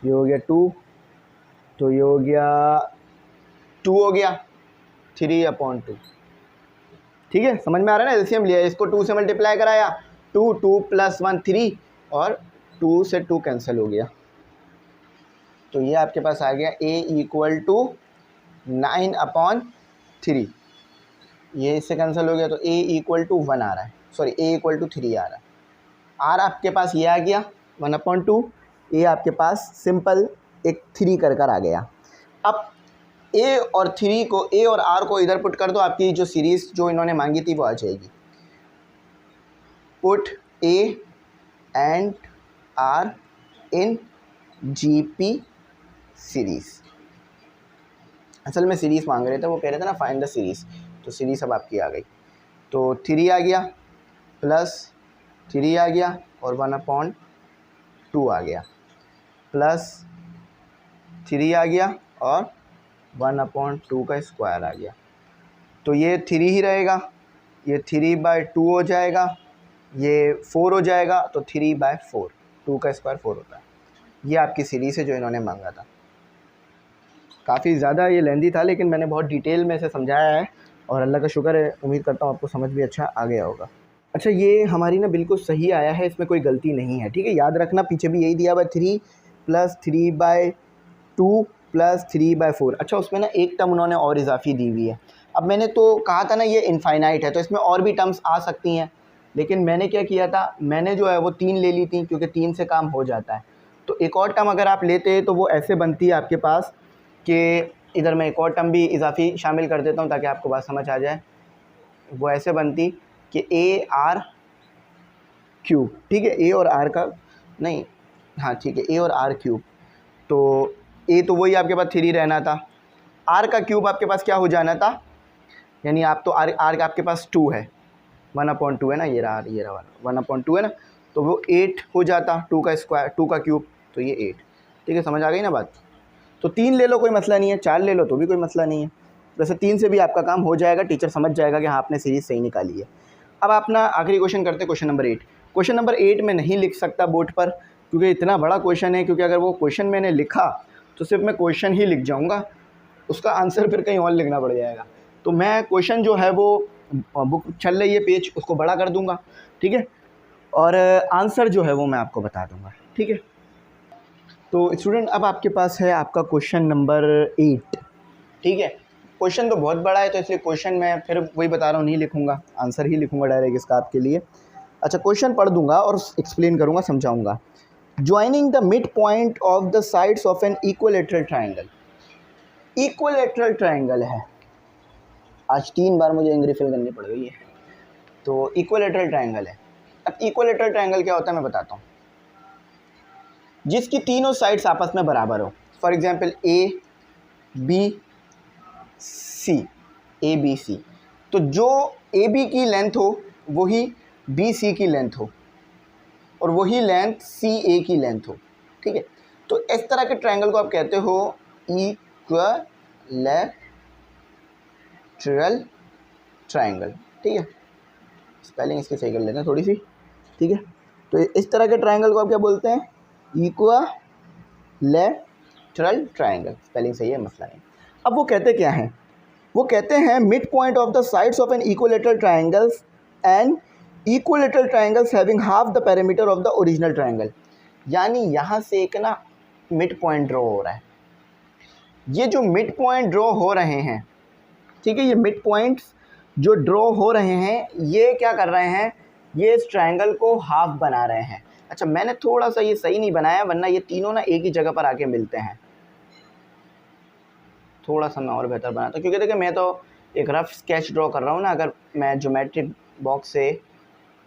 ये हो गया 2, तो ये हो गया 2 हो गया 3/2, ठीक है, समझ में आ रहा है ना। एलसीएम लिया, इसको 2 से मल्टीप्लाई कराया, 2 2 + 1 3, और 2 से 2 कैंसिल हो गया, तो ये आपके पास आ गया a इक्वल टू 9/3, ये इससे कैंसिल हो गया, तो a इक्वल टू 1 आ रहा है, सॉरी a इक्वल टू 3 आ रहा है, r आपके पास ये आ गया 1/2, a आपके पास सिंपल एक 3 कर आ गया। अब a और 3 को, a और r को इधर पुट कर दो, आपकी जो सीरीज़ जो इन्होंने मांगी थी वो आ जाएगी, put a and r in GP series, असल में सीरीज़ मांग रहे थे, वो कह रहे थे ना फाइंड द सीरीज़, तो सीरीज़ अब आपकी आ गई, तो 3 आ गया प्लस 3 आ गया और 1/2 आ गया, प्लस 3 आ गया और 1/2 का स्क्वायर आ गया, तो ये 3 ही रहेगा, ये 3/2 हो जाएगा, ये 4 हो जाएगा, तो 3/4, 2 का स्क्वायर 4 होता है। ये आपकी सीरीज़ है जो इन्होंने मांगा था। काफ़ी ज़्यादा ये लेंदी था, लेकिन मैंने बहुत डिटेल में इसे समझाया है, और अल्लाह का शुक्र है, उम्मीद करता हूँ आपको समझ भी अच्छा आ गया होगा। अच्छा, ये हमारी ना बिल्कुल सही आया है, इसमें कोई गलती नहीं है, ठीक है, याद रखना पीछे भी यही दिया हुआ 3 + 3/2 + 3/4। अच्छा, उसमें ना एक टर्म उन्होंने और इजाफी दी हुई है। अब मैंने तो कहा था ना ये इनफाइनाइट है, तो इसमें और भी टर्म्स आ सकती हैं, लेकिन मैंने क्या किया था, मैंने जो है वो 3 ले ली थी, क्योंकि 3 से काम हो जाता है। तो एक और टर्म अगर आप लेते तो वो ऐसे बनती है आपके पास कि, इधर मैं एक और टर्म भी इजाफी शामिल कर देता हूँ ताकि आपको बात समझ आ जाए, वो ऐसे बनती कि AR क्यूब, ठीक है, ए और आर का नहीं, हाँ ठीक है, ए और आर क्यूब, तो ए तो वही आपके पास 3 रहना था, आर का क्यूब आपके पास क्या हो जाना था, यानी आप तो आर का आपके पास 2 है, 1/2 है ना, ये रहा 1/2 है ना, तो वो 8 हो जाता, 2 का स्क्वायर, 2 का क्यूब, तो ये 8, ठीक है, समझ आ गई ना बात। तो 3 ले लो कोई मसला नहीं है, 4 ले लो तो भी कोई मसला नहीं है, वैसे 3 से भी आपका काम हो जाएगा, टीचर समझ जाएगा कि हाँ आपने सीरीज़ सही निकाली है। अब अपना आखिरी क्वेश्चन करते हैं, क्वेश्चन नंबर 8। क्वेश्चन नंबर 8 में नहीं लिख सकता बोर्ड पर, क्योंकि इतना बड़ा क्वेश्चन है, क्योंकि अगर वो क्वेश्चन मैंने लिखा तो सिर्फ मैं क्वेश्चन ही लिख जाऊँगा, उसका आंसर फिर कहीं और लिखना पड़ जाएगा। तो मैं क्वेश्चन जो है वो बुक चल रही है पेज, उसको बड़ा कर दूँगा, ठीक है, और आंसर जो है वो मैं आपको बता दूँगा, ठीक है। तो स्टूडेंट, अब आपके पास है आपका क्वेश्चन नंबर 8, ठीक है। क्वेश्चन तो बहुत बड़ा है, तो इसलिए क्वेश्चन मैं फिर वही बता रहा हूँ, नहीं लिखूँगा, आंसर ही लिखूँगा डायरेक्ट इसका आपके लिए। अच्छा, क्वेश्चन पढ़ दूँगा और एक्सप्लेन करूँगा, समझाऊँगा। Joining the mid point of the sides of an equilateral triangle, equilateral triangle है, आज 3 बार मुझे इंग्लिश फिल करनी पड़ गई है, तो इक्विलैटरल ट्राइंगल है। अब इक्विलैटरल ट्राइंगल क्या होता है मैं बताता हूँ, जिसकी तीनों साइड्स आपस में बराबर हो, for example A B C, तो जो ए बी की लेंथ हो वही बी सी की लेंथ हो, और वही लेंथ सी ए की लेंथ हो, ठीक है। तो इस तरह के ट्रायंगल को आप कहते हो इक्विलैटरल ट्राइंगल। ठीक है, स्पेलिंग इसकी सही कर लेते हैं थोड़ी सी। ठीक है, तो इस तरह के ट्राइंगल को आप क्या बोलते हैं? Equilateral triangle. स्पेलिंग सही है, मसला नहीं। अब वो कहते क्या हैं? वो कहते हैं mid point of the sides of an equilateral triangles and equilateral triangles having half the parameter of the original triangle. यानी यहाँ से एक ना मिड पॉइंट ड्रॉ हो रहा है। ये जो मिड पॉइंट ड्रॉ हो रहे हैं, ठीक है, ये मिड पॉइंट्स जो ड्रॉ हो रहे हैं ये क्या कर रहे हैं? ये इस ट्रायंगल को हाफ बना रहे हैं। अच्छा, मैंने थोड़ा सा ये सही नहीं बनाया, वरना ये तीनों ना एक ही जगह पर आके मिलते हैं। थोड़ा सा मैं और बेहतर बनाता, क्योंकि देखिए मैं तो एक रफ स्केच ड्रॉ कर रहा हूँ ना। अगर मैं ज्योमेट्रिक बॉक्स से,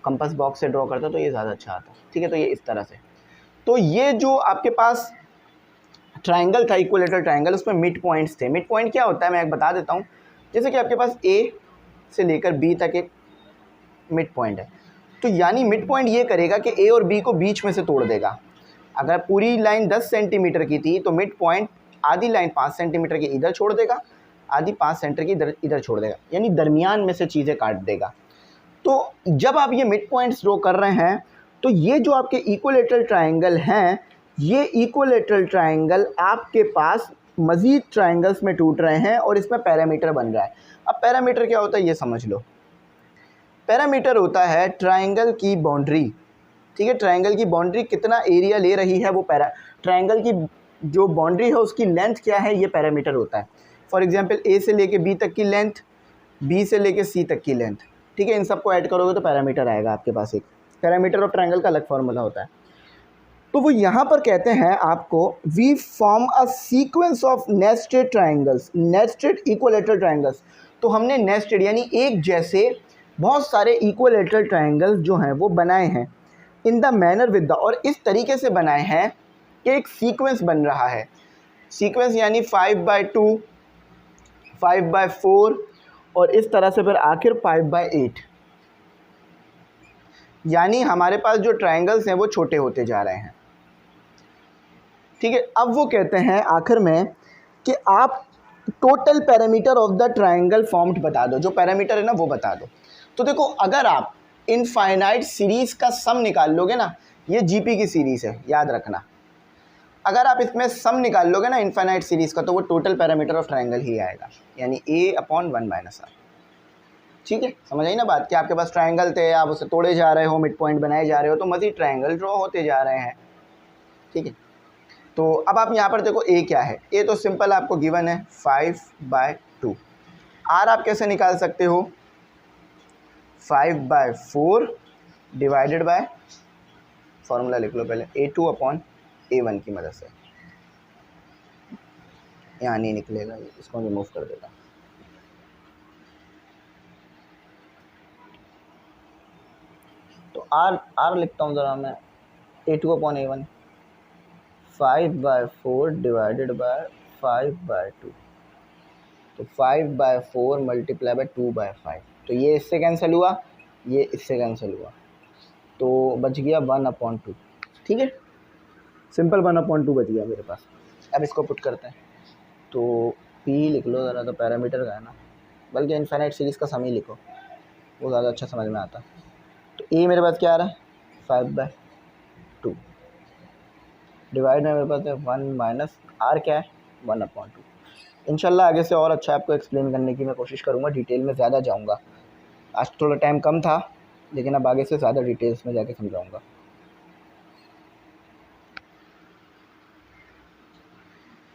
कंपास बॉक्स से ड्रॉ करता तो ये ज़्यादा अच्छा आता। ठीक है, तो ये इस तरह से। तो ये जो आपके पास ट्राइंगल था, इक्विलैटरल ट्राइंगल, उसमें मिड पॉइंट्स थे। मिड पॉइंट क्या होता है मैं एक बता देता हूँ। जैसे कि आपके पास ए से लेकर बी तक एक मिड पॉइंट है, तो यानी मिड पॉइंट ये करेगा कि ए और बी को बीच में से तोड़ देगा। अगर पूरी लाइन 10 सेंटीमीटर की थी तो मिड पॉइंट आधी लाइन 5 सेंटीमीटर की इधर छोड़ देगा, आधी 5 सेंटीमीटर की इधर छोड़ देगा, यानी दरमियान में से चीज़ें काट देगा। तो जब आप ये मिड पॉइंट्स ड्रॉ कर रहे हैं तो ये जो आपके इक्विलैटरल ट्राइंगल हैं, ये इक्विलैटरल ट्राइंगल आपके पास मज़ीद ट्राइंगल्स में टूट रहे हैं और इसमें पैरामीटर बन रहा है। अब पैरामीटर क्या होता है ये समझ लो। पैरामीटर होता है ट्राइंगल की बाउंड्री। ठीक है, ट्राइंगल की बाउंड्री कितना एरिया ले रही है वो ट्राइंगल की जो बाउंड्री है उसकी लेंथ क्या है, ये पैरामीटर होता है। फॉर एग्जांपल ए से लेके बी तक की लेंथ, बी से लेके सी तक की लेंथ। ठीक है, इन सबको ऐड करोगे तो पैरामीटर आएगा आपके पास। एक पैरामीटर और ट्राइंगल का अलग फार्मूला होता है। तो वो यहाँ पर कहते हैं आपको we form a sequence of nested triangles, nested equilateral triangles. तो हमने नेस्टेड यानी एक जैसे बहुत सारे इक्विलैटरल ट्राइंगल्स जो हैं वो बनाए हैं in the manner with the, और इस तरीके से बनाए हैं कि एक सीक्वेंस बन रहा है। सीक्वेंस यानी 5/2, 5/4 और इस तरह से फिर आखिर 5/8। यानी हमारे पास जो ट्राइंगल्स हैं वो छोटे होते जा रहे हैं। ठीक है, अब वो कहते हैं आखिर में कि आप total parameter of the triangle formed बता दो। जो पैरामीटर है ना वो बता दो। तो देखो, अगर आप इनफाइनाइट सीरीज़ का सम निकाल लोगे ना, ये जीपी की सीरीज़ है याद रखना, अगर आप इसमें सम निकाल लोगे ना इनफाइनाइट सीरीज़ का, तो वो टोटल पैरामीटर ऑफ ट्राइंगल ही आएगा, यानी a/1 - r। ठीक है, समझ आई ना बात? कि आपके पास ट्राइंगल थे, आप उसे तोड़े जा रहे हो, मिड पॉइंट बनाए जा रहे हो, तो मज़ीद ट्राइंगल ड्रॉ होते जा रहे हैं। ठीक है, तो अब आप यहाँ पर देखो ए क्या है। ए तो सिंपल आपको गिवन है 5/2। आर आप कैसे निकाल सकते हो? 5/4 डिवाइडेड बाय, फॉर्मूला लिख लो पहले, a2/a1 की मदद से। यहाँ नहीं निकलेगा, इसको रिमूव कर देगा। तो आर लिखता हूँ ज़रा मैं, a2/a1, 5/4 डिवाइडेड बाय 5/2। तो 5/4 मल्टीप्लाई बाय 2/5। तो ये इससे कैंसिल हुआ, ये इससे कैंसिल हुआ, तो बच गया 1/2। ठीक है, सिंपल 1/2 बच गया मेरे पास। अब इसको पुट करते हैं, तो P लिख लो ज़रा, तो पैरामीटर का है ना, बल्कि इनफाइनाइट सीरीज़ का सम ही लिखो, वो ज़्यादा अच्छा समझ में आता। तो ए मेरे पास क्या आ रहा है? 5/2 डिवाइड में मेरे पास है 1 माइनस आर क्या है? 1/2। इंशाल्लाह आगे से और अच्छा आपको एक्सप्लेन करने की मैं कोशिश करूँगा, डिटेल में ज़्यादा जाऊँगा। आज थोड़ा टाइम कम था, लेकिन अब आगे से ज़्यादा डिटेल्स में जाके समझाऊँगा।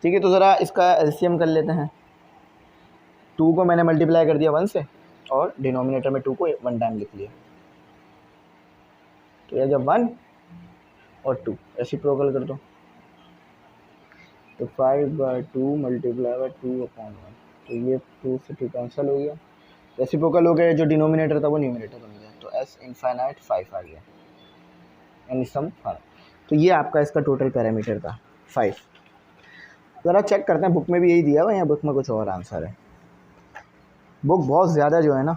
ठीक है, तो ज़रा इसका एलसीएम कर लेते हैं। 2 को मैंने मल्टीप्लाई कर दिया 1 से, और डिनोमिनेटर में 2 को 1 टाइम लिख लिया। तो यह जब 1 और 2 रेसिप्रोकल कर दो, तो 5/2 मल्टीप्लाई बाय 2/1। तो ये 2 से 2 कैंसिल हो गया, रेसिप्रोकल हो गया, जो डिनोमिनेटर था वो न्यूमिनेटर बन गया, तो s इनफाइनाइट 5 आ गया, यानी सम 5। तो ये आपका इसका टोटल पैरामीटर था 5। ज़रा चेक करते हैं, बुक में भी यही दिया हुआ है या बुक में कुछ और आंसर है? बुक बहुत ज़्यादा जो है ना,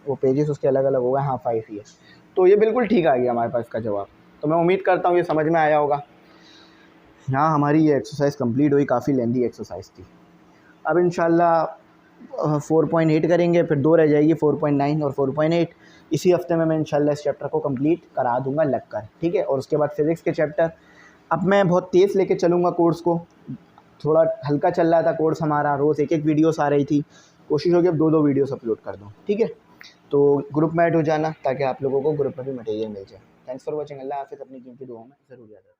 वो पेजेस उसके अलग अलग हो गए। हाँ 5 ही है, तो ये बिल्कुल ठीक आ गया हमारे पास इसका जवाब। तो मैं उम्मीद करता हूँ ये समझ में आया होगा। यहाँ हमारी ये एक्सरसाइज कंप्लीट हुई, काफ़ी लेंदी एक्सरसाइज थी। अब इंशाल्लाह 4.8 करेंगे, फिर 2 रह जाएगी 4.9 और 4.8। इसी हफ्ते में मैं इंशाल्लाह इस चैप्टर को कंप्लीट करा दूंगा लग कर, ठीक है। और उसके बाद फिज़िक्स के चैप्टर अब मैं बहुत तेज़ लेके चलूँगा कोर्स को, थोड़ा हल्का चल रहा था कोर्स हमारा, रोज़ एक एक वीडियोस आ रही थी, कोशिश होगी अब 2-2 वीडियोस अपलोड कर दूँ, ठीक है। तो ग्रुप में ऐड हो जाना ताकि आप लोगों को ग्रुप में भी मटेरियल मिल जाए। Thanks for watching. अल्लाह हाफ़िज़। अपनी कीमती दुआओं में ज़रूर याद रखना।